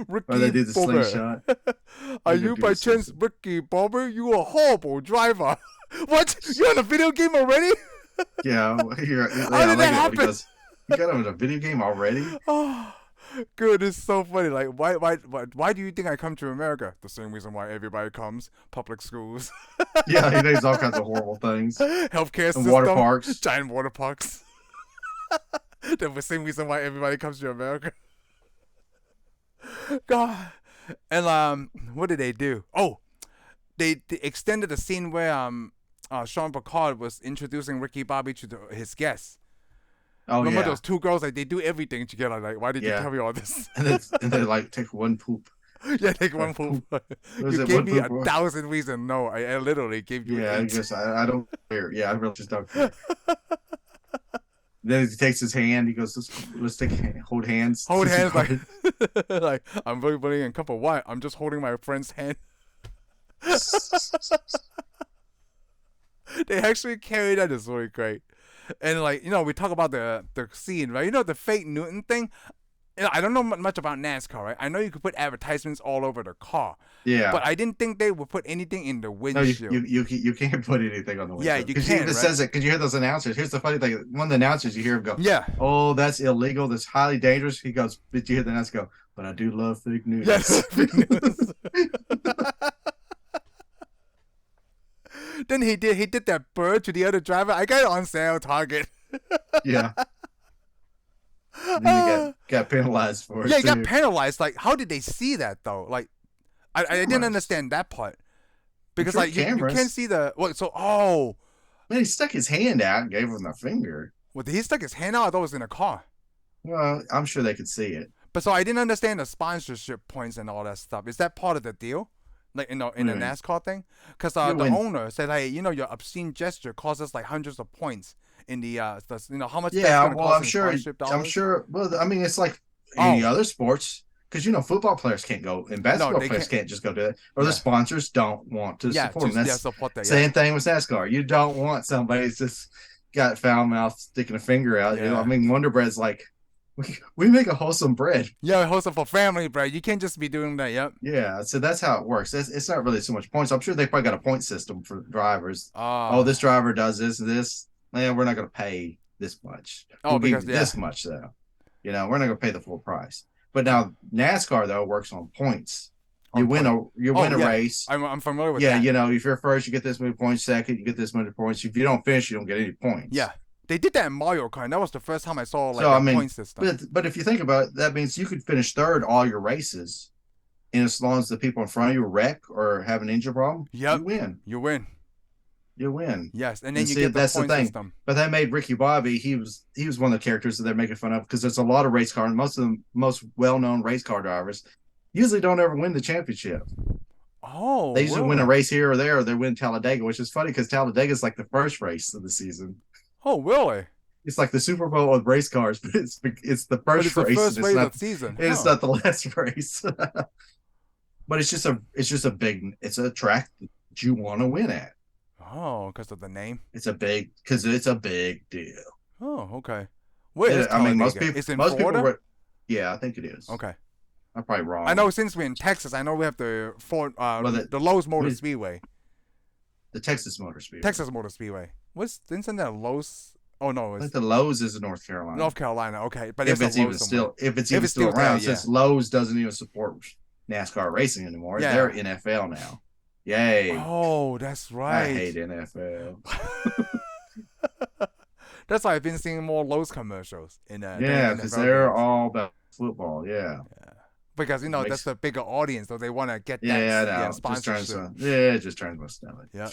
Ricky they did the Bobby. Slingshot. Are you by chance Ricky Bobby? You a horrible driver. What? You're in a video game already? Yeah. How did that happen? You got him in a video game already? Oh. Good, it's so funny. Like, why do you think I come to America? The same reason why everybody comes: public schools. Yeah, he names all kinds of horrible things. Healthcare system, water parks, giant water parks. The same reason why everybody comes to America. God, and what did they do? Oh, they extended the scene where Sean Picard was introducing Ricky Bobby to his guests. Oh, remember those 2 girls? Like they do everything together. Like, why did you tell me all this? and they like take one poop. Yeah, take one poop. You gave me 1,000 reasons. No, I literally gave you. Yeah, 8. I don't care. Yeah, I really just don't care. Then he takes his hand. He goes, "Let's hold hands." Hold hands, like I'm really putting in a cup of wine. I'm just holding my friend's hand. They actually carry that. It's really great. And like, you know, we talk about the scene, right? You know, the fake Newton thing. You know, I don't know much about NASCAR, right? I know you could put advertisements all over the car. Yeah. But I didn't think they would put anything in the windshield. No, you can't put anything on the windshield. Yeah, you can't. It says it because you hear those announcers. Here's the funny thing: one of the announcers, you hear him go, "Yeah, oh, that's illegal. That's highly dangerous." He goes, "But you hear the announcer go, but I do love fake news." Yes, fake news. Then he did that bird to the other driver. I got it on sale, Target. Yeah. And then he got penalized for it. Yeah, he got penalized. Like, how did they see that though? Like, I didn't understand that part because like you can't see the what. So man, he stuck his hand out and gave him the finger. Well, he stuck his hand out. I thought it was in a car. Well, I'm sure they could see it. But so I didn't understand the sponsorship points and all that stuff. Is that part of the deal? Like in the NASCAR thing? Because the owner said, hey, you know, your obscene gesture costs us like hundreds of points in the you know, how much that's going to cost I'm sure. Well, I mean, it's like any other sports. Because, you know, football players can't go, and basketball players can't just go do that. Or the sponsors don't want to support them. Support that. Same thing with NASCAR. You don't want somebody just got foul mouth sticking a finger out. You know, I mean, Wonder Bread's like, we make a wholesome bread. Yeah, wholesome for family bread. You can't just be doing that. Yep. Yeah, so that's how it works. It's not really so much points. I'm sure they probably got a point system for drivers. This driver does this and this. Man, we're not going to pay this much. We'll give you this much though. You know, we're not going to pay the full price. But now NASCAR though works on points. You win a race. I'm familiar with that. Yeah, you know, if you're first, you get this many points. Second, you get this many points. If you don't finish, you don't get any points. Yeah. They did that in Mario Kart. That was the first time I saw like a point system. But if you think about it, that means you could finish third all your races and as long as the people in front of you wreck or have an engine problem, Yep. you win. You win. You win. Yes, and then And you see, get the that's the point thing. system. But that made Ricky Bobby. He was one of the characters that they're making fun of because there's a lot of race car, and most of the most well-known race car drivers usually don't ever win the championship. Oh, They usually win a race here or there, or they win Talladega, which is funny because Talladega is like the first race of the season. Oh, really? It's like the Super Bowl of race cars, but it's the first But it's race. the first race of the season. It's not the last race. But it's just a track that you want to win at. Oh, because of the name. It's a big deal. Oh, okay. Where is Talladega? I mean, most people. It's in most Florida? people. Yeah, I think it is. Okay. I'm probably wrong. I know since we're in Texas, I know we have the Lowe's Motor Speedway. The Texas Motor Speedway. Texas Motor Speedway. Isn't that Lowe's? Oh no, I think the Lowe's is in North Carolina. North Carolina. Okay, but if it's even still around, since Lowe's doesn't even support NASCAR racing anymore, they're NFL now. Yay! Oh, that's right. I hate NFL. That's why I've been seeing more Lowe's commercials in because they're all about football. Yeah. Because that's the bigger audience, so they want to get that sponsorship. It just turns my stomach. Yeah.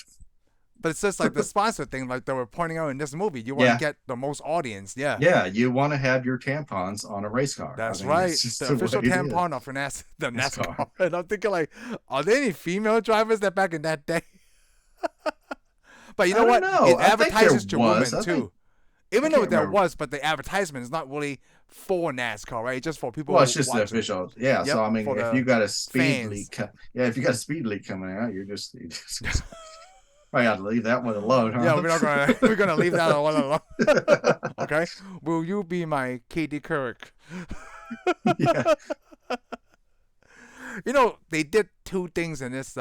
But it's just like the sponsor thing, like they were pointing out in this movie. You want to get the most audience, Yeah, you want to have your tampons on a race car. That's right. The official tampon of the NASCAR. And I'm thinking, like, are there any female drivers that back in that day? But you know what? It advertises to women too. Even though there was, but the advertisement is not really for NASCAR, right? It's just for people. Well, it's just the official. Yeah. Yep, so I mean, if you got a speed leak, coming out, you're just I got to leave that one alone, huh? Yeah, we're gonna leave that one alone. Okay. Will you be my Katie Couric? Yeah. They did two things in this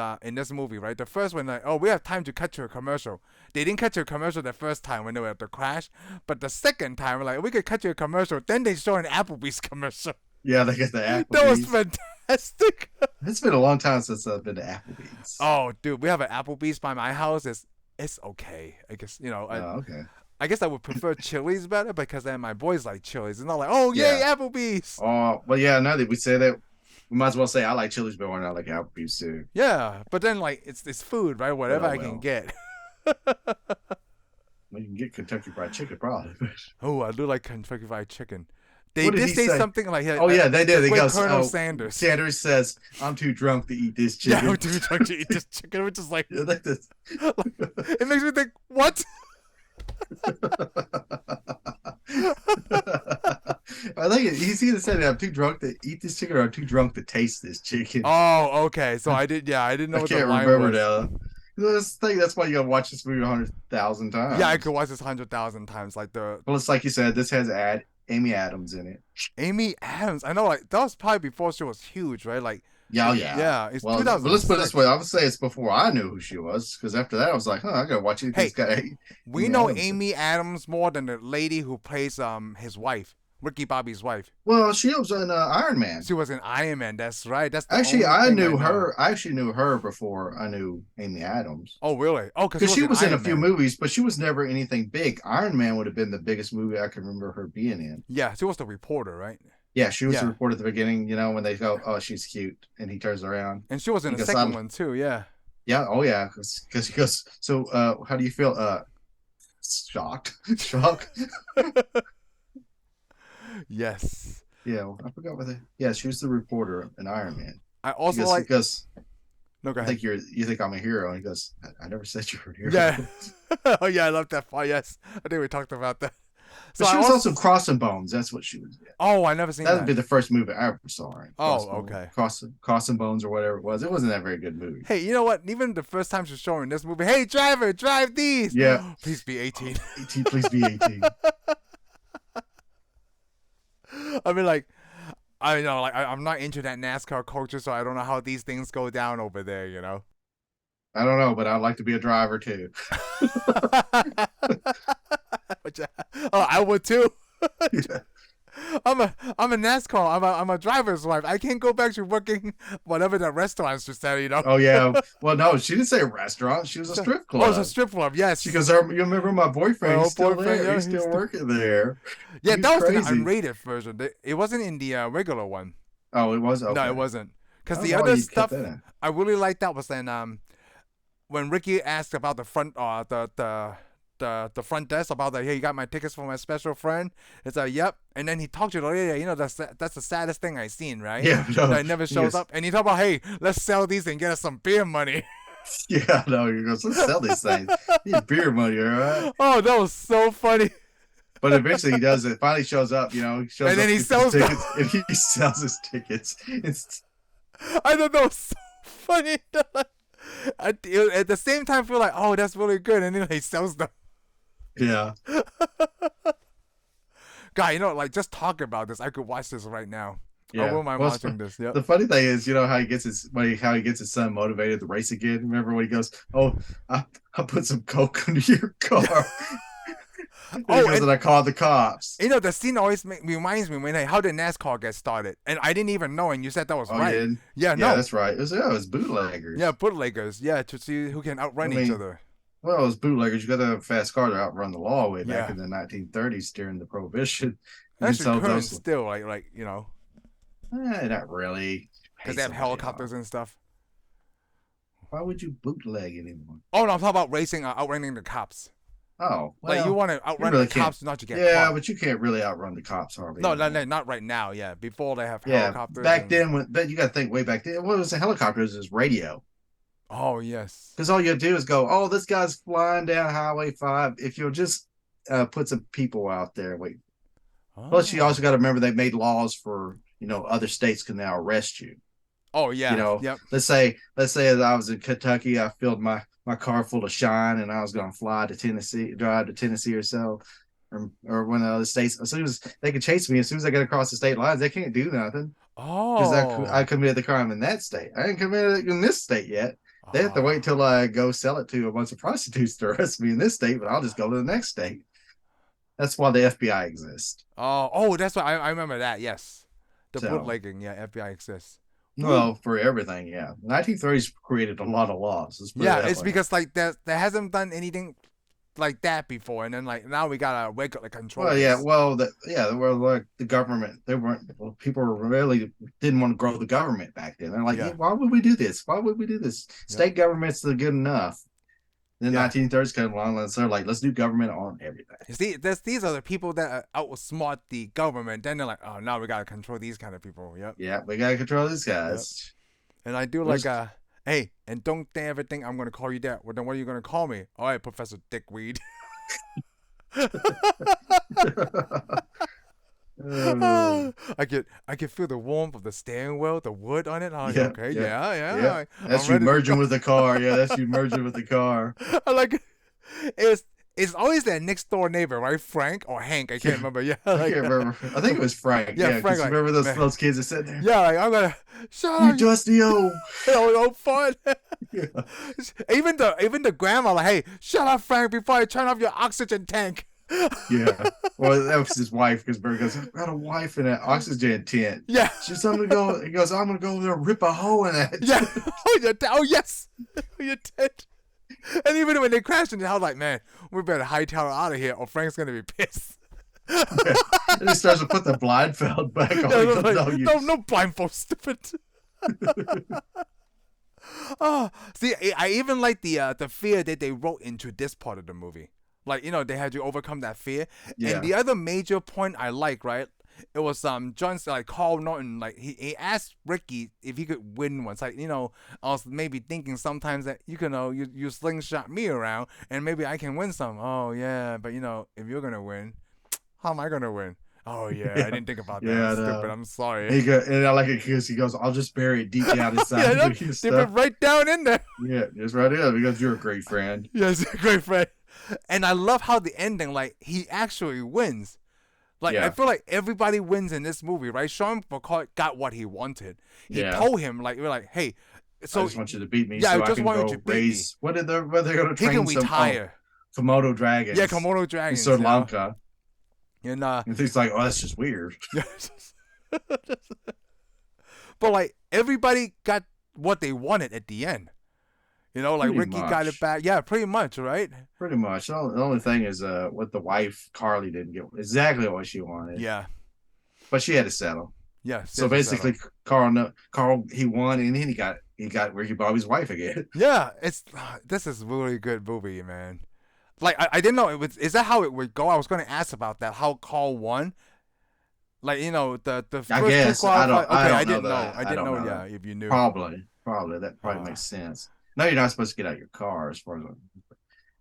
movie, right? The first one, like, we have time to cut to a commercial. They didn't cut to a commercial the first time when they were at the crash, but the second time, like, we could cut to a commercial. Then they show an Applebee's commercial. Yeah, they get the Applebee's. That was fantastic. It's been a long time since I've been to Applebee's. Oh, dude, we have an Applebee's by my house. It's okay, I guess. Okay. I guess I would prefer Chili's better because then my boys like Chili's. It's not like, yay, Applebee's. Oh, well, yeah. Now that we say that, we might as well say I like Chili's, but I like Applebee's too. Yeah, but then like it's food, right? Whatever I can get. Well, you can get Kentucky Fried Chicken, probably. Oh, I do like Kentucky Fried Chicken. They did say something like, they did. They goes, Colonel Sanders. Sanders says, "I'm too drunk to eat this chicken." Yeah, I'm too drunk to eat this chicken, which is like, like this. It makes me think, what? I think he's either said I'm too drunk to eat this chicken or I'm too drunk to taste this chicken. Oh, okay. So I didn't know what the line was. I can't remember now. That's why you gotta watch this movie 100,000 times. Yeah, I could watch this 100,000 times. Well, it's like you said, this has Amy Adams in it. Amy Adams, I know. Like that was probably before she was huge, right? Like. Yeah. It's 2006. Let's put it this way. I would say it's before I knew who she was, because after that I was like, I gotta watch it. Hey, we know Amy Adams more than the lady who plays his wife. Ricky Bobby's wife. Well, she was in Iron Man. She was in Iron Man. That's right. That's I knew her. I actually knew her before I knew Amy Adams. Oh, really? Oh, because she was in a few movies, but she was never anything big. Iron Man would have been the biggest movie I can remember her being in. Yeah, she was the reporter, right? Yeah, she was the reporter at the beginning. When they go, "Oh, she's cute," and he turns around. And she was in the second one too. Yeah. Yeah. Oh, yeah. Because he goes, "So, how do you feel?" Shocked. Yes. Yeah, I forgot what Yeah, she was the reporter in Iron Man. I also because no, go ahead. I think you think I'm a hero, and he goes, "I never said you were a hero." Yeah. Oh yeah, I love that part. Yes, I think we talked about that. So she was also Crossing Bones. That's what she was in. Oh, I never seen that. That would be the first movie I ever saw her in. Okay. Crossing Bones or whatever it was. It wasn't that very good movie. Hey, you know what? Even the first time she was showing this movie, hey driver, drive these. Yeah. Please be 18. 18, please be 18. I mean, like, I'm not into that NASCAR culture, so I don't know how these things go down over there, I don't know, but I'd like to be a driver too. I would too. Yeah. I'm a NASCAR. I'm a driver's wife. I can't go back to working whatever the restaurants just said, Oh yeah. Well, no, she didn't say a restaurant. She was a strip club. Oh, it's a strip club. Yes. She goes, "You remember my boyfriend? He's still there. Yeah, he's still working there." Yeah, that was the unrated version. It wasn't in the regular one. Oh, it was. Okay. No, it wasn't. Because I don't the know why other you kept stuff that in. I really liked that was when Ricky asked about the front the front desk about hey, you got my tickets for my special friend. It's like, yep. And then he talked to the lady. You know, that's the saddest thing I seen, right? Yeah, no, That never shows up. And he talk about, hey, let's sell these and get us some beer money. yeah, no, he goes, let's sell these things. Need beer money, all right? Oh, that was so funny. But eventually he does it. Finally shows up, you know, he shows And then up, he gets sells his them. tickets, and he sells his tickets. It's I thought that was so funny. At the same time, I feel like, oh, that's really good. And then he sells them. yeah. God, you know, like, just talking about this, I could watch this right now. Yeah. I wouldn't mind watching this. Yep. The funny thing is, you know how he gets his son motivated to race again. Remember when he goes, "Oh, I put some coke under your car." And I called the cops. You know, the scene always reminds me when how did NASCAR get started? And I didn't even know, and you said that was right. Yeah, no, that's right. It was bootleggers. Yeah, bootleggers. Yeah, to see who can outrun each other. Well, it was bootleggers. You got to have a fast car to outrun the law way back in the 1930s during the Prohibition. Actually, current still, like you know. Not really. Because they have helicopters and stuff. Why would you bootleg anymore? Oh, no, I'm talking about racing, outrunning the cops. Oh, well, like you want to outrun the cops, not to get caught. Yeah, but you can't really outrun the cops hardly. No, not right now. Yeah, before they have helicopters. Back then, but you got to think way back then. What was the helicopters? Is radio. Oh yes. Because all you do is go, oh, this guy's flying down Highway 5. If you'll just put some people out there, wait. Oh. Plus, you also got to remember they made laws for other states can now arrest you. Oh yeah. Yep. Let's say as I was in Kentucky, I filled my car full of shine, and I was going to drive to Tennessee or so, or one of the other states. As soon as they could chase me, as soon as I get across the state lines, they can't do nothing. Oh, because I committed the crime in that state. I ain't committed it in this state yet. They have to wait till I go sell it to a bunch of prostitutes to arrest me in this state, but I'll just go to the next state. That's why the FBI exists. Oh, that's why I remember that. Yes. The bootlegging, FBI exists. Well, for everything, yeah. 1930s created a lot of laws. It's because like there hasn't done anything like that before, and then like now we got a regular control. Well, the government. People really didn't want to grow the government back then. They're like, why would we do this? Why would we do this? State governments are good enough. Then 1930s came along, and they're like, let's do government on everything. See, these are the people that outsmart the government. Then they're like, oh, now we gotta control these kind of people. Yep. Yeah, we gotta control these guys. Yep. And I do hey, and don't ever think I'm gonna call you that. Well, then what are you gonna call me? All right, Professor Dickweed. I can feel the warmth of the steering wheel, the wood on it. Okay, yeah. That's you merging with the car. Yeah, that's you merging with the car. I like it. It's always that next door neighbor, right? Frank or Hank? I can't remember. Yeah, I can't remember. I think it was Frank. Yeah, Frank. Like, remember those kids that sat there? Yeah, like I'm gonna shut up, you dusty old fun. Even the grandma, like, hey, shut up, Frank, before I turn off your oxygen tank. Yeah. Well, that was his wife, because Berg goes, I've got a wife in an oxygen tent. Yeah. She's I'm gonna go. He goes, I'm gonna go over there and rip a hole in it. Yeah. Oh yes. Your tent. And even when they crashed into the house, like, man, we better hightail out of here, or Frank's gonna be pissed. Yeah. And he starts to put the blindfold back on. No blindfold, stupid. Oh, see, I even like the fear that they wrote into this part of the movie. Like, they had to overcome that fear. Yeah. And the other major point I like, right? It was John's like Carl Norton, like he asked Ricky if he could win once. Like, I was maybe thinking sometimes that you slingshot me around and maybe I can win some. Oh yeah, but if you're gonna win, how am I gonna win? Oh yeah, I didn't think about that. Yeah, stupid. I'm sorry. And I like it because he goes, I'll just bury it deep down inside. Dip it right down in there. Yeah, just right in because you're a great friend. Yes, a great friend. And I love how the ending, like, he actually wins. Like, I feel like everybody wins in this movie, right? Sean McCoy got what he wanted. He told him, like, we're like, hey, so I just want you to beat me. Yeah, so I just want you to raise. What are they going to train? He can retire. Komodo dragons. Yeah, Komodo dragons. In Sri Lanka. And he's like, oh, that's just weird. But like, everybody got what they wanted at the end. Like pretty Ricky got it back. Yeah, pretty much, right? Pretty much. The only thing is what the wife, Carly, didn't get exactly what she wanted. Yeah. But she had to settle. Yes. So basically, Carl he won, and then he got Ricky Bobby's wife again. Yeah, this is really good movie, man. Like I didn't know it was. Is that how it would go? I was going to ask about that. How Carl won? Like the I first guess I pre-qualified. don't. I Okay, I don't know didn't know. that. I I didn't don't know. know Yeah, that. if you knew. Probably that probably makes sense. No, you're not supposed to get out your car as far as I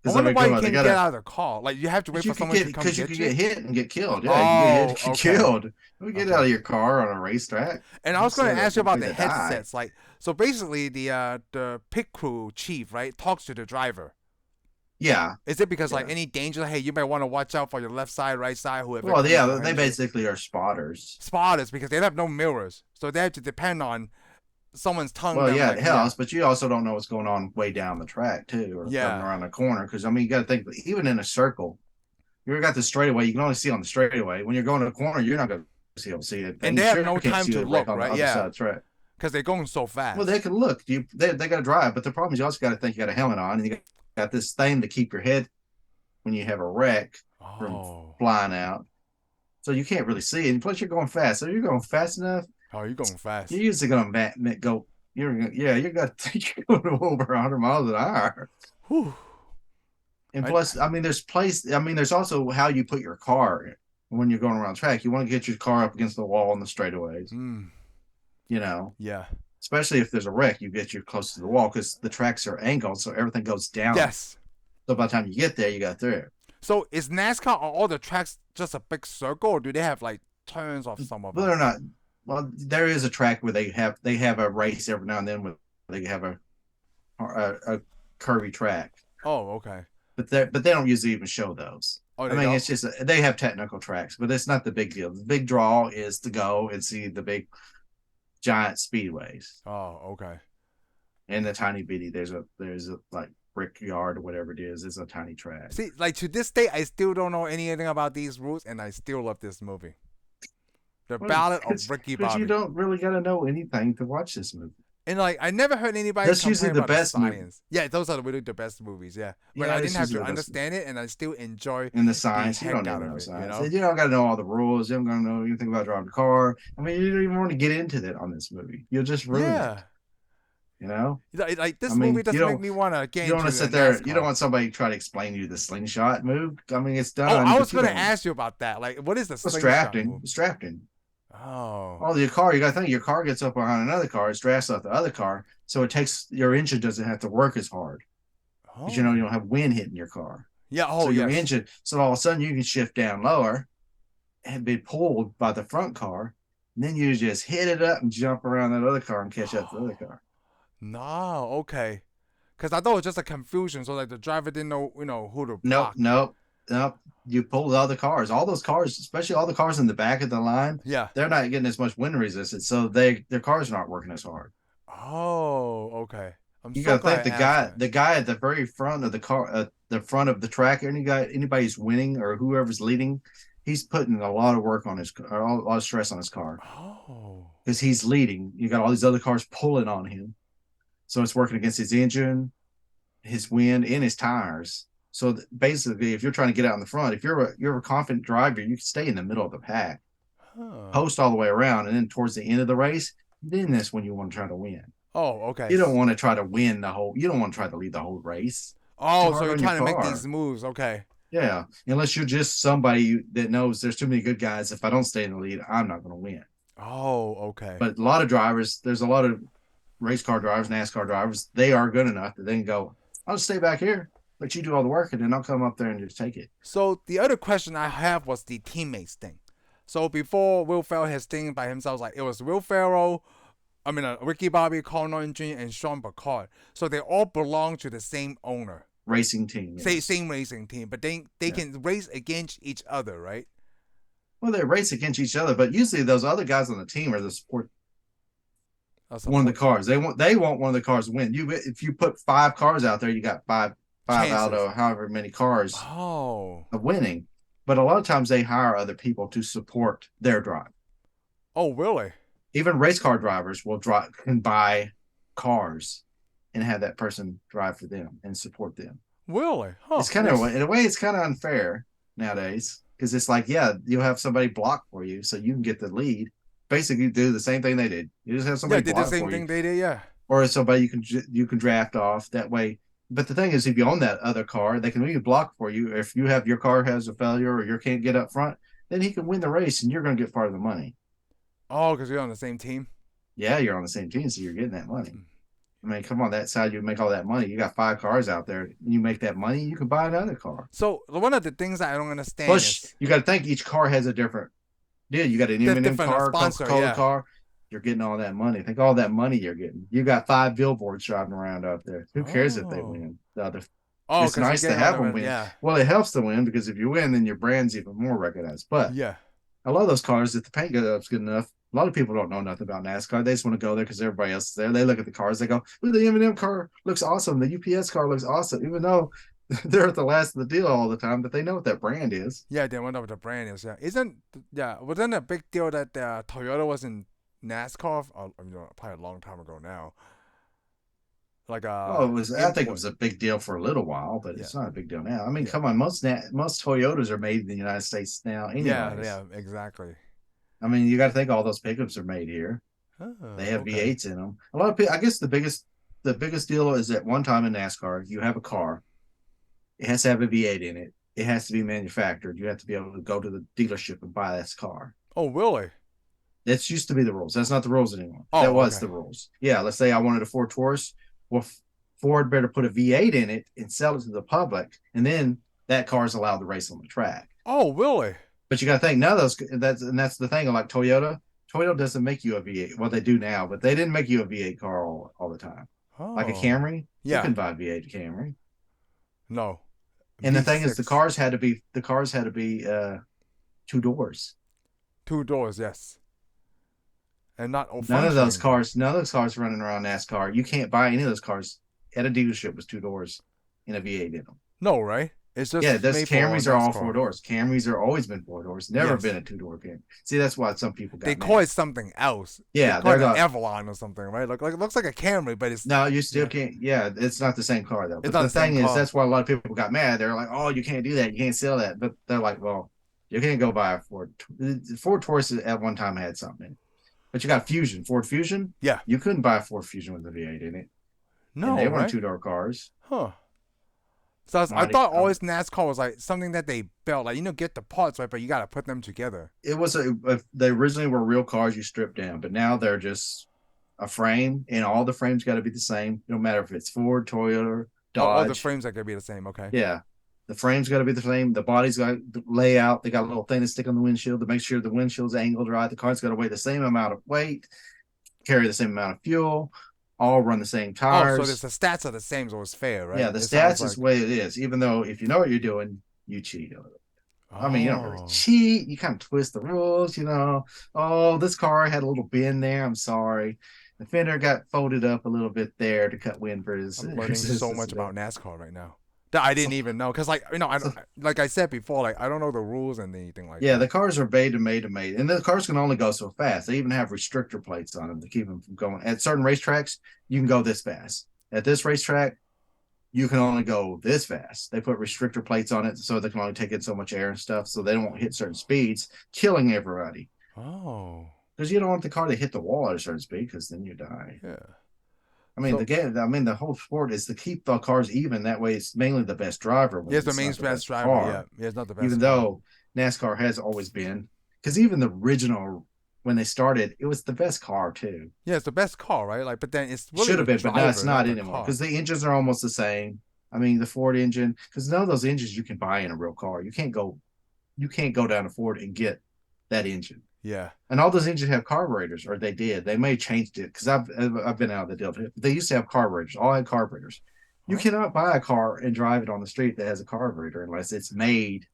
because wonder why you they can't gotta. get out of the car. Like you have to wait for someone to come Because you get could you. get hit and get killed. Yeah, you can get hit Oh, and get okay. killed. You get out Okay. of your car on a racetrack. And I was going to ask you about the People that die. headsets. Like, so basically, the pit crew chief, right, talks to the driver. Yeah. Is it because Yeah. like any danger? Hey, you might want to watch out for your left side, right side, whoever. Well, comes yeah, behind they you. basically are spotters. Spotters because they have no mirrors, so they have to depend on someone's tongue. Well, them, yeah, like, it helps, but you also don't know what's going on way down the track too, or Yeah. coming around the corner. Because I mean, you got to think, even in a circle, you got the straightaway. You can only see on the straightaway. When you're going to the corner, you're not going to be able to see it, And they have no time to look, on right? the other Yeah. side of the track. because they're going so fast. Well, they can look. They got to drive, but the problem is you also got to think you got a helmet on, and you got this thing to keep your head when you have a wreck from flying out. So you can't really see it. And plus, you're going fast. So you're going fast enough. Oh, you're going fast. You're usually going to go. You're got to think you're going over 100 miles an hour. Whew. And plus, I mean, there's also how you put your car when you're going around track. You want to get your car up against the wall on the straightaways. You know. Yeah. Especially if there's a wreck, you get you close to the wall because the tracks are angled, so everything goes down. Yes. So by the time you get there, you got through. So is NASCAR, are all the tracks just a big circle, or do they have like turns off some of them? Well, they're not. Well, there is a track where they have a race every now and then where they have a curvy track. Oh, okay. But they don't usually even show those. Oh, I mean, it's just they have technical tracks, but it's not the big deal. The big draw is to go and see the big giant speedways. Oh, okay. And the tiny bitty, there's a like brickyard or whatever it is. It's a tiny track. See, like to this day, I still don't know anything about these rules, and I still love this movie. The Ballad of Ricky Bobby. Because you don't really got to know anything to watch this movie. And like, I never heard anybody That's complain usually the about best the science. Yeah, those are really the best movies. Yeah, but Yeah, I didn't have usually to the best understand it, and I still enjoy. In the science, the you don't heck need out to know of it, science. You don't got to know all the rules. You don't got to know anything about driving a car. I mean, you don't even want to get into that on this movie. You'll just ruin it. You know, like this movie doesn't make me want to get. You don't want into to sit the there. NASCAR. You don't want somebody to try to explain to you the slingshot move. I mean, it's done. Oh, I was going to ask you about that. Like, what is the slingshot move? Strapping. Oh, your car. You got to think your car gets up behind another car. It straps up the other car, so it takes your engine doesn't have to work as hard because you don't have wind hitting your car. Yeah. So your engine. So all of a sudden you can shift down lower and be pulled by the front car. And then you just hit it up and jump around that other car and catch up to the other car. No, okay. Because I thought it was just a confusion, so like the driver didn't know, who to block. Nope. You pull the other cars. All those cars, especially all the cars in the back of the line, they're not getting as much wind resistance, so their cars are not working as hard. Oh, okay. You gotta think the guy at the very front of the car, the front of the track, anybody who's winning or whoever's leading, he's putting a lot of work on a lot of stress on his car. Oh, because he's leading. You got all these other cars pulling on him, so it's working against his engine, his wind, and his tires. So basically, if you're trying to get out in the front, if you're a confident driver, you can stay in the middle of the pack, post all the way around, and then towards the end of the race, then that's when you want to try to win. Oh, okay. You don't want to try to win the whole. You don't want to try to lead the whole race. Oh, so you're trying to make these moves, okay? Yeah, unless you're just somebody that knows there's too many good guys. If I don't stay in the lead, I'm not going to win. Oh, okay. But a lot of drivers, there's a lot of race car drivers, NASCAR drivers. They are good enough to then go, I'll just stay back here. Let you do all the work, and then I'll come up there and just take it. So the other question I have was the teammates thing. So before Will Ferrell has thing by himself, like it was Will Ferrell, Ricky Bobby, Clarke Duncan Jr., and Sean Bacard. So they all belong to the same owner. Racing team. Yes. Same racing team, but they can race against each other, right? Well, they race against each other, but usually those other guys on the team are the support. One of the cars. They want one of the cars to win. If you put 5 cars out there, you got five chances out of however many cars of winning. But a lot of times they hire other people to support their drive. Oh, really? Even race car drivers can buy cars and have that person drive for them and support them. Really? Huh. It's kind of in a way it's kind of unfair nowadays because it's like, yeah, you'll have somebody block for you so you can get the lead, basically do the same thing they did. You just have Yeah, somebody they did the block same for you, thing they did. Yeah. or somebody you can draft off that way. But the thing is, if you own that other car, they can even block for you. If you have your car has a failure or you can't get up front, then he can win the race, and you're going to get part of the money. Oh, because you're on the same team. Yeah, you're on the same team, so you're getting that money. I mean, come on, that side you make all that money. You got 5 cars out there. You make that money, you can buy another car. So one of the things I don't understand Plus, is you got to think each car has a different deal. You got an M&M car, sponsor, Coca-Cola car. You're getting all that money. Think all that money you're getting. You got 5 billboards driving around out there. Who cares if they win? It's nice to have them win. Yeah. Well, it helps to win because if you win, then your brand's even more recognized. But yeah, I love those cars. If the paint goes up good enough, a lot of people don't know nothing about NASCAR. They just want to go there because everybody else is there. They look at the cars. They go, "Ooh, the M&M car looks awesome. The UPS car looks awesome," even though they're at the last of the deal all the time. But they know what that brand is. Yeah, they wonder what the brand is. Yeah, wasn't it a big deal that Toyota was in NASCAR? Probably a long time ago now. Like Oh, it was. I think it was a big deal for a little while, but it's not a big deal now. I mean, come on, most Toyotas are made in the United States now. Anyways. Yeah, exactly. I mean, you got to think all those pickups are made here. They have V8s in them. A lot of people. I guess the biggest deal is at one time in NASCAR, you have a car. It has to have a V8 in it. It has to be manufactured. You have to be able to go to the dealership and buy this car. Oh, really? That used to be the rules. That's not the rules anymore. That was the rules. Yeah, let's say I wanted a Ford Taurus. Well, Ford better put a V8 in it and sell it to the public, and then that car is allowed to race on the track. Oh, really? But you got to think none of those. That's the thing. Like Toyota doesn't make you a V8. Well, they do now, but they didn't make you a V8 car all the time. Oh. Like a Camry, yeah, you can buy a V8 Camry. No. And V6. the thing is, the cars had to be 2 doors. 2 doors, yes. And not none of those cars running around NASCAR. You can't buy any of those cars at a dealership with 2 doors in a V8 in them. No, right? It's just those Camrys are all 4 doors. Camrys are always been 4 doors. Never been a 2-door Camry. See, that's why some people got. They call it something else. Yeah, they're an Avalon or something, right? Looks like a Camry, but it's no. You still can't. Yeah, it's not the same car though. But the thing is, that's why a lot of people got mad. They're like, "Oh, you can't do that. You can't sell that." But they're like, "Well, you can't go buy a Ford. Ford Taurus at one time had something in it. But you got Ford Fusion. Yeah, you couldn't buy a Ford Fusion with a V8 in it. No, and they weren't 2-door cars. Huh. So I thought always NASCAR was like something that they built, like get the parts right, but you got to put them together. It was they originally were real cars you stripped down, but now they're just a frame, and all the frames got to be the same. No matter if it's Ford, Toyota, Dodge. All the frames are gonna be the same. Okay. Yeah, the frames got to be the same. The body's got the layout. They got a little thing to stick on the windshield to make sure the windshield's angled right. The car's got to weigh the same amount of weight, carry the same amount of fuel. All run the same tires. Oh, so the stats are the same, so it's fair, right? Yeah, the stats is the way it is. Even though if you know what you're doing, you cheat a little. I mean, you don't really cheat. You kind of twist the rules, Oh, this car had a little bend there. I'm sorry. The fender got folded up a little bit there to cut wind for his. I'm learning so much about NASCAR right now that I didn't even know. Because, like I said before, I don't know the rules and anything like that. Yeah, the cars are made. And the cars can only go so fast. They even have restrictor plates on them to keep them from going. At certain racetracks, you can go this fast. At this racetrack, you can only go this fast. They put restrictor plates on it so they can only take in so much air and stuff, so they don't hit certain speeds, killing everybody. Oh. Because you don't want the car to hit the wall at a certain speed, because then you die. Yeah. I mean, the whole sport is to keep the cars even. That way, it's mainly the best driver. Yes, the main best driver. Yeah, it's not the best. Even though NASCAR has always been, because even the original, when they started, it was the best car too. Yeah, it's the best car, right? But then it's really should have been, but no, it's not anymore. Because the engines are almost the same. I mean, the Ford engine, because none of those engines you can buy in a real car. You can't go down to Ford and get that engine. Yeah, and all those engines have carburetors, or they did. They may have changed it because I've been out of the deal. They used to have carburetors. All had carburetors. You cannot buy a car and drive it on the street that has a carburetor unless it's made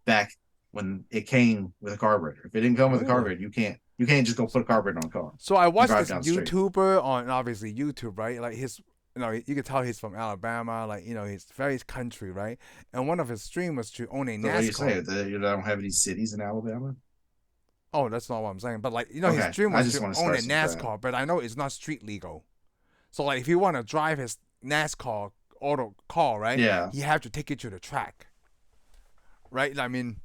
back when it came with a carburetor. If it didn't come with a carburetor, you can't just go put a carburetor on a car. So I watched this YouTuber on obviously YouTube, right? Like his, you can tell he's from Alabama. Like he's very country, right? And one of his streams was to own a NASCAR. What do you say? You don't have any cities in Alabama? Oh, that's not what I'm saying. But his dream was to own a NASCAR, but I know it's not street legal. So if you want to drive his NASCAR auto car, right? Yeah. You have to take it to the track, right? I mean,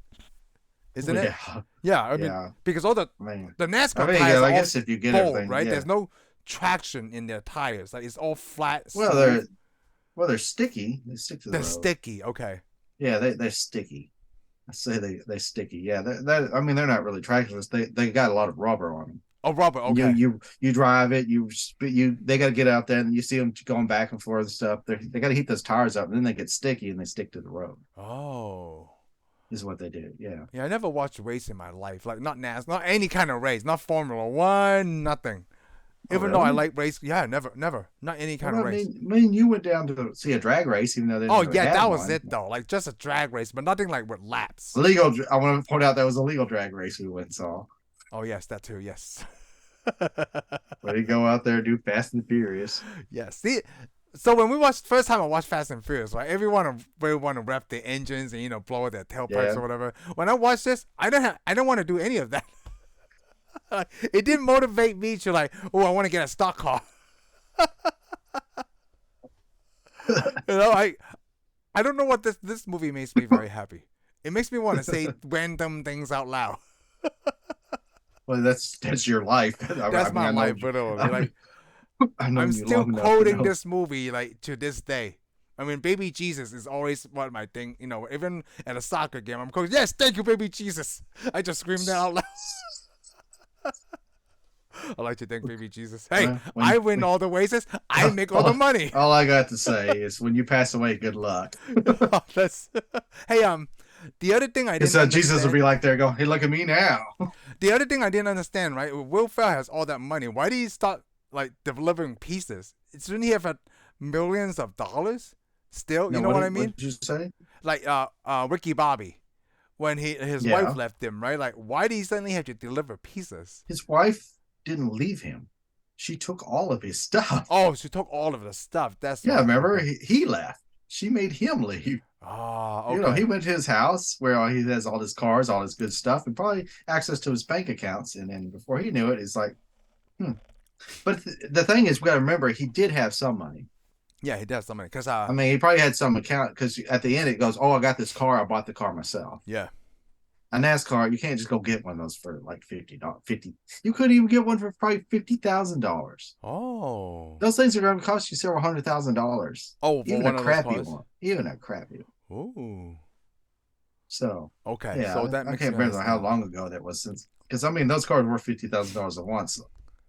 isn't it? Yeah. Yeah, I mean, Yeah. because all I mean, the NASCAR yeah, tires I are all guess if you get bold, everything, right? yeah. There's no traction in their tires. Like it's all flat, Well, smooth. they're sticky. They stick to the They're road. sticky. Okay. Yeah, they're sticky. I say they sticky. Yeah, I mean, they're not really tractionless. They got a lot of rubber on them. Oh, rubber. And you Okay. you drive it. They got to get out there and you see them going back and forth and stuff. They got to heat those tires up and then they get sticky and they stick to the road. Oh. Is what they do. Yeah. Yeah, I never watched a race in my life. Like not NASCAR, not any kind of race, not Formula One, nothing. Oh, Even though I really? like race, yeah, never, not any kind Well, of race. I mean, you went down to see a drag race, even though they didn't Oh really yeah, have that was one. it though. Like just a drag race, but nothing like with laps. Illegal. I want to point out that was a legal drag race we went and saw. Oh yes, that too. Yes. Where they go out there and do Fast and Furious. Yes. See, so when we watched first time I watched Fast and Furious, right? Everyone really want to rev the engines and blow their tailpipes Yeah. or whatever. When I watched this, I don't want to do any of that. It didn't motivate me to like, oh, I want to get a stock car. I don't know what this movie makes me very happy. It makes me want to say random things out loud. Well, that's your life. That's my life, literally. Like I'm still quoting this movie like to this day. I mean, Baby Jesus is always what my thing. Even at a soccer game, I'm going, yes, thank you, Baby Jesus. I just screamed that out loud. I like to thank Baby Jesus. Hey, I win all the races. I make all the money. All I got to say is, when you pass away, good luck. Hey, the other thing I didn't understand, Jesus will be like there going, hey, look at me now. The other thing I didn't understand, right? Will Ferrell has all that money. Why did he start like delivering pieces? Shouldn't he have millions of dollars still? No, you know what I mean? What did you say? Like Ricky Bobby, when his wife left him, right? Like, why did he suddenly have to deliver pieces? His wife didn't leave him. She took all of his stuff. Oh, she took all of the stuff. That's remember he left. She made him leave. Oh, okay. He went to his house where he has all his cars, all his good stuff, and probably access to his bank accounts. And then before he knew it, it's like, But the thing is, we got to remember, he did have some money. Yeah, he does some money. Because I mean, he probably had some account, because at the end it goes, oh, I got this car. I bought the car myself. Yeah. A NASCAR, you can't just go get one of those for like $50. You couldn't even get one for probably $50,000. Oh. Those things are going to cost you several $100,000. Oh, even a crappy one. Even a crappy one. Ooh. So okay. Yeah, so that I can't remember how long ago that was since, because I mean those cars were $50,000 at once. So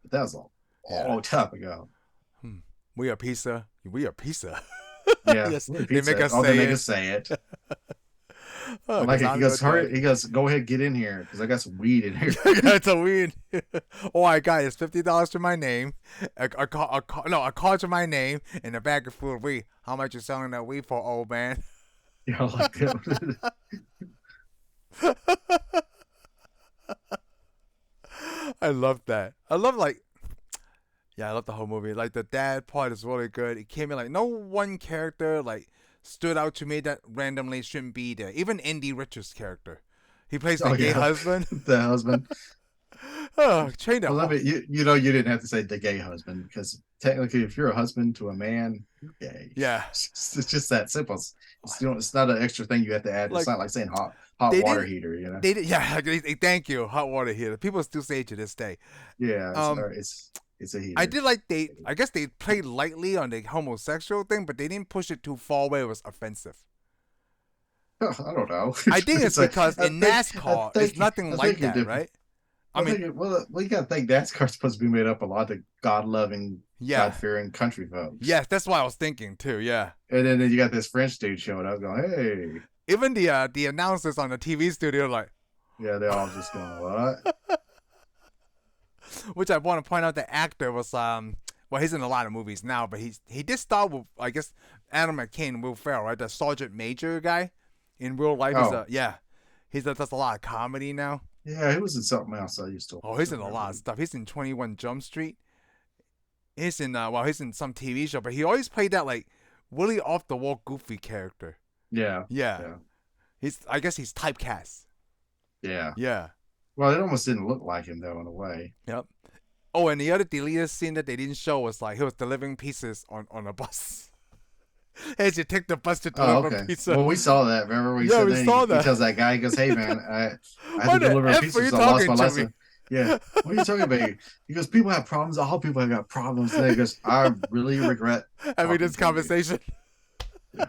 that was a long time ago. We are pizza. We are pizza. Yeah, yes, they make us say it. Oh, like he goes, hurry! He goes, go ahead, get in here, because I got some weed in here. That's a weed. All I got is $50 to my name, a car to my name, and a bag of full of weed. How much you selling that weed for, old man? Yeah, like that. I love that. I love I love the whole movie. Like the dad part is really good. It came in like no one character like stood out to me that randomly shouldn't be there. Even Andy Richards' character, he plays the gay husband. The husband. Train that. Well, you you didn't have to say the gay husband, because technically, if you're a husband to a man, you're gay. Yeah, it's just that simple. It's not an extra thing you have to add. It's not like saying hot water heater. They did, yeah. Thank you, hot water heater. People still say it to this day. Yeah, it's a heater. I did I guess they played lightly on the homosexual thing, but they didn't push it too far where it was offensive. I don't know. I think it's because in NASCAR, it's nothing like that, right? You got to think NASCAR's supposed to be made up a lot of God-loving, God-fearing country folks. Yes, that's what I was thinking too. Yeah. And then you got this French dude showing up, going, "Hey." Even the announcers on the TV studio like, yeah, they're all just going, "What?" Which I want to point out, the actor was he's in a lot of movies now, but he did start with, I guess, Adam McKay and Will Ferrell, right? The Sergeant Major guy in real life. He does a lot of comedy now. Yeah, he was in something else I used to. Oh, he's in a lot of stuff. He's in 21 Jump Street. He's in some TV show, but he always played that like really off the wall goofy character. Yeah. I guess he's typecast. Yeah. Yeah. Well, it almost didn't look like him though, in a way. Yep. Oh, and the other deleted scene that they didn't show was like he was delivering pieces on a bus. As you take the bus to Oh, deliver okay. pizza. Well, we saw that. Remember, we Yeah, said we that saw he that. tells that guy, he goes, "Hey, man, I had Why to the deliver a F pizza, are you so I lost my talking to me? lesson." Yeah. What are you talking about? He goes, "People have problems. All people have got problems." And he goes, "I really regret Having this talking to you." conversation. Yeah.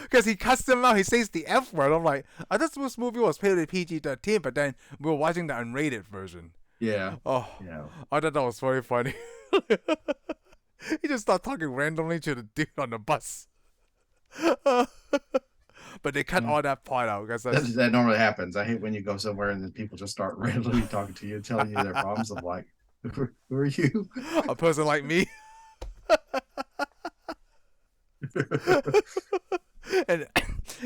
Because he cuts them out. He says the F word. I'm like, I thought this movie was rated PG-13, but then we were watching the unrated version. Yeah. Oh, Yeah. I thought that was very funny. He just started talking randomly to the dude on the bus. But they cut all that part out. Because That normally happens. I hate when you go somewhere and then people just start randomly talking to you, telling you their problems. I'm like, who are you? A person like me.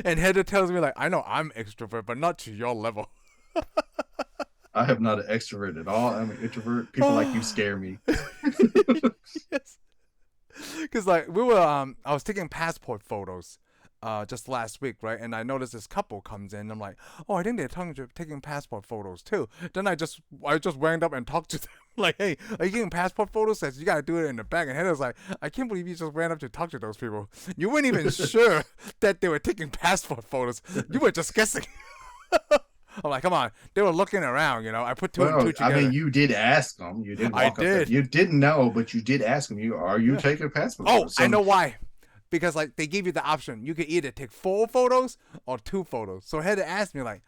and Heather tells me, like, I know I'm extrovert, but not to your level. I am not an extrovert at all. I'm an introvert. People like you scare me. Yes. Because, like, we were, I was taking passport photos just last week, right? And I noticed this couple comes in. I'm like, oh, I think they're taking passport photos too. Then I just went up and talked to them. Like, hey, are you getting passport photos? Says, you got to do it in the back. And Heather's like, I can't believe you just ran up to talk to those people. You weren't even sure that they were taking passport photos. You were just guessing. I'm like, come on. They were looking around, you know. I put two and two together. I mean, you did ask them. You did walk up there. You didn't know, but you did ask them. Are you taking passport photos? I know why. Because, like, they give you the option. You could either take 4 photos or 2 photos. So Heather asked me, like,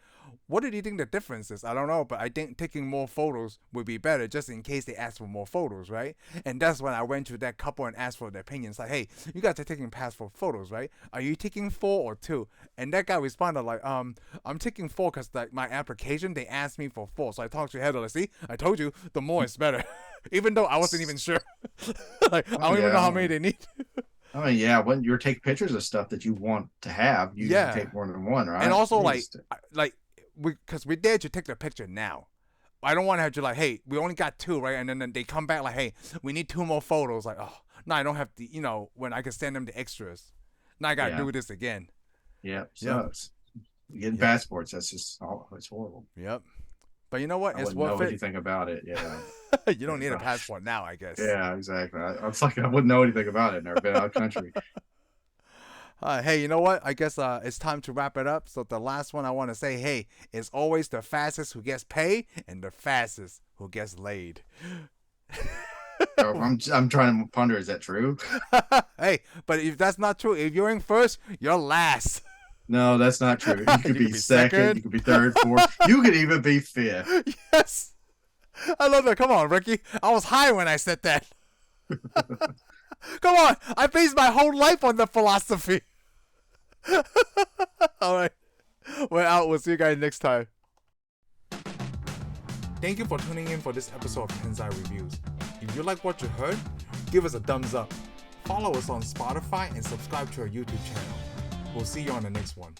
what do you think the difference is? I don't know, but I think taking more photos would be better just in case they ask for more photos, right? And that's when I went to that couple and asked for their opinions. Like, hey, you guys are taking passport photos, right? Are you taking 4 or 2? And that guy responded like, I'm taking 4 because, like, my application, they asked me for 4. So I talked to Heather, like, see, I told you, the more is better. Even though I wasn't even sure. Like, I don't even know how many they need. I mean, yeah, when you're taking pictures of stuff that you want to have, you can take more than one, right? And also, because we dare to take the picture now. I don't want to have to, like, hey, we only got 2, right? And then they come back like, hey, we need 2 more photos. Like, oh, no, I don't have to, you know, when I can send them the extras. Now I got to do this again. Yeah, sucks. Getting passports, that's just, it's horrible. Yep. But you know what? It's worth it. Know anything about it, yeah. You don't need a passport now, I guess. Yeah, exactly. I was like, I wouldn't know anything about it. Never been out of the country. Hey, you know what? I guess it's time to wrap it up. So the last one I want to say, hey, it's always the fastest who gets paid and the fastest who gets laid. I'm trying to ponder, is that true? Hey, but if that's not true, if you're in first, you're last. No, that's not true. You could be second, you could be third, fourth. You could even be fifth. Yes. I love that. Come on, Ricky. I was high when I said that. Come on. I based my whole life on the philosophy. All right. We're out. We'll see you guys next time. Thank you for tuning in for this episode of Tensai Reviews. If you like what you heard, give us a thumbs up. Follow us on Spotify and subscribe to our YouTube channel. We'll see you on the next one.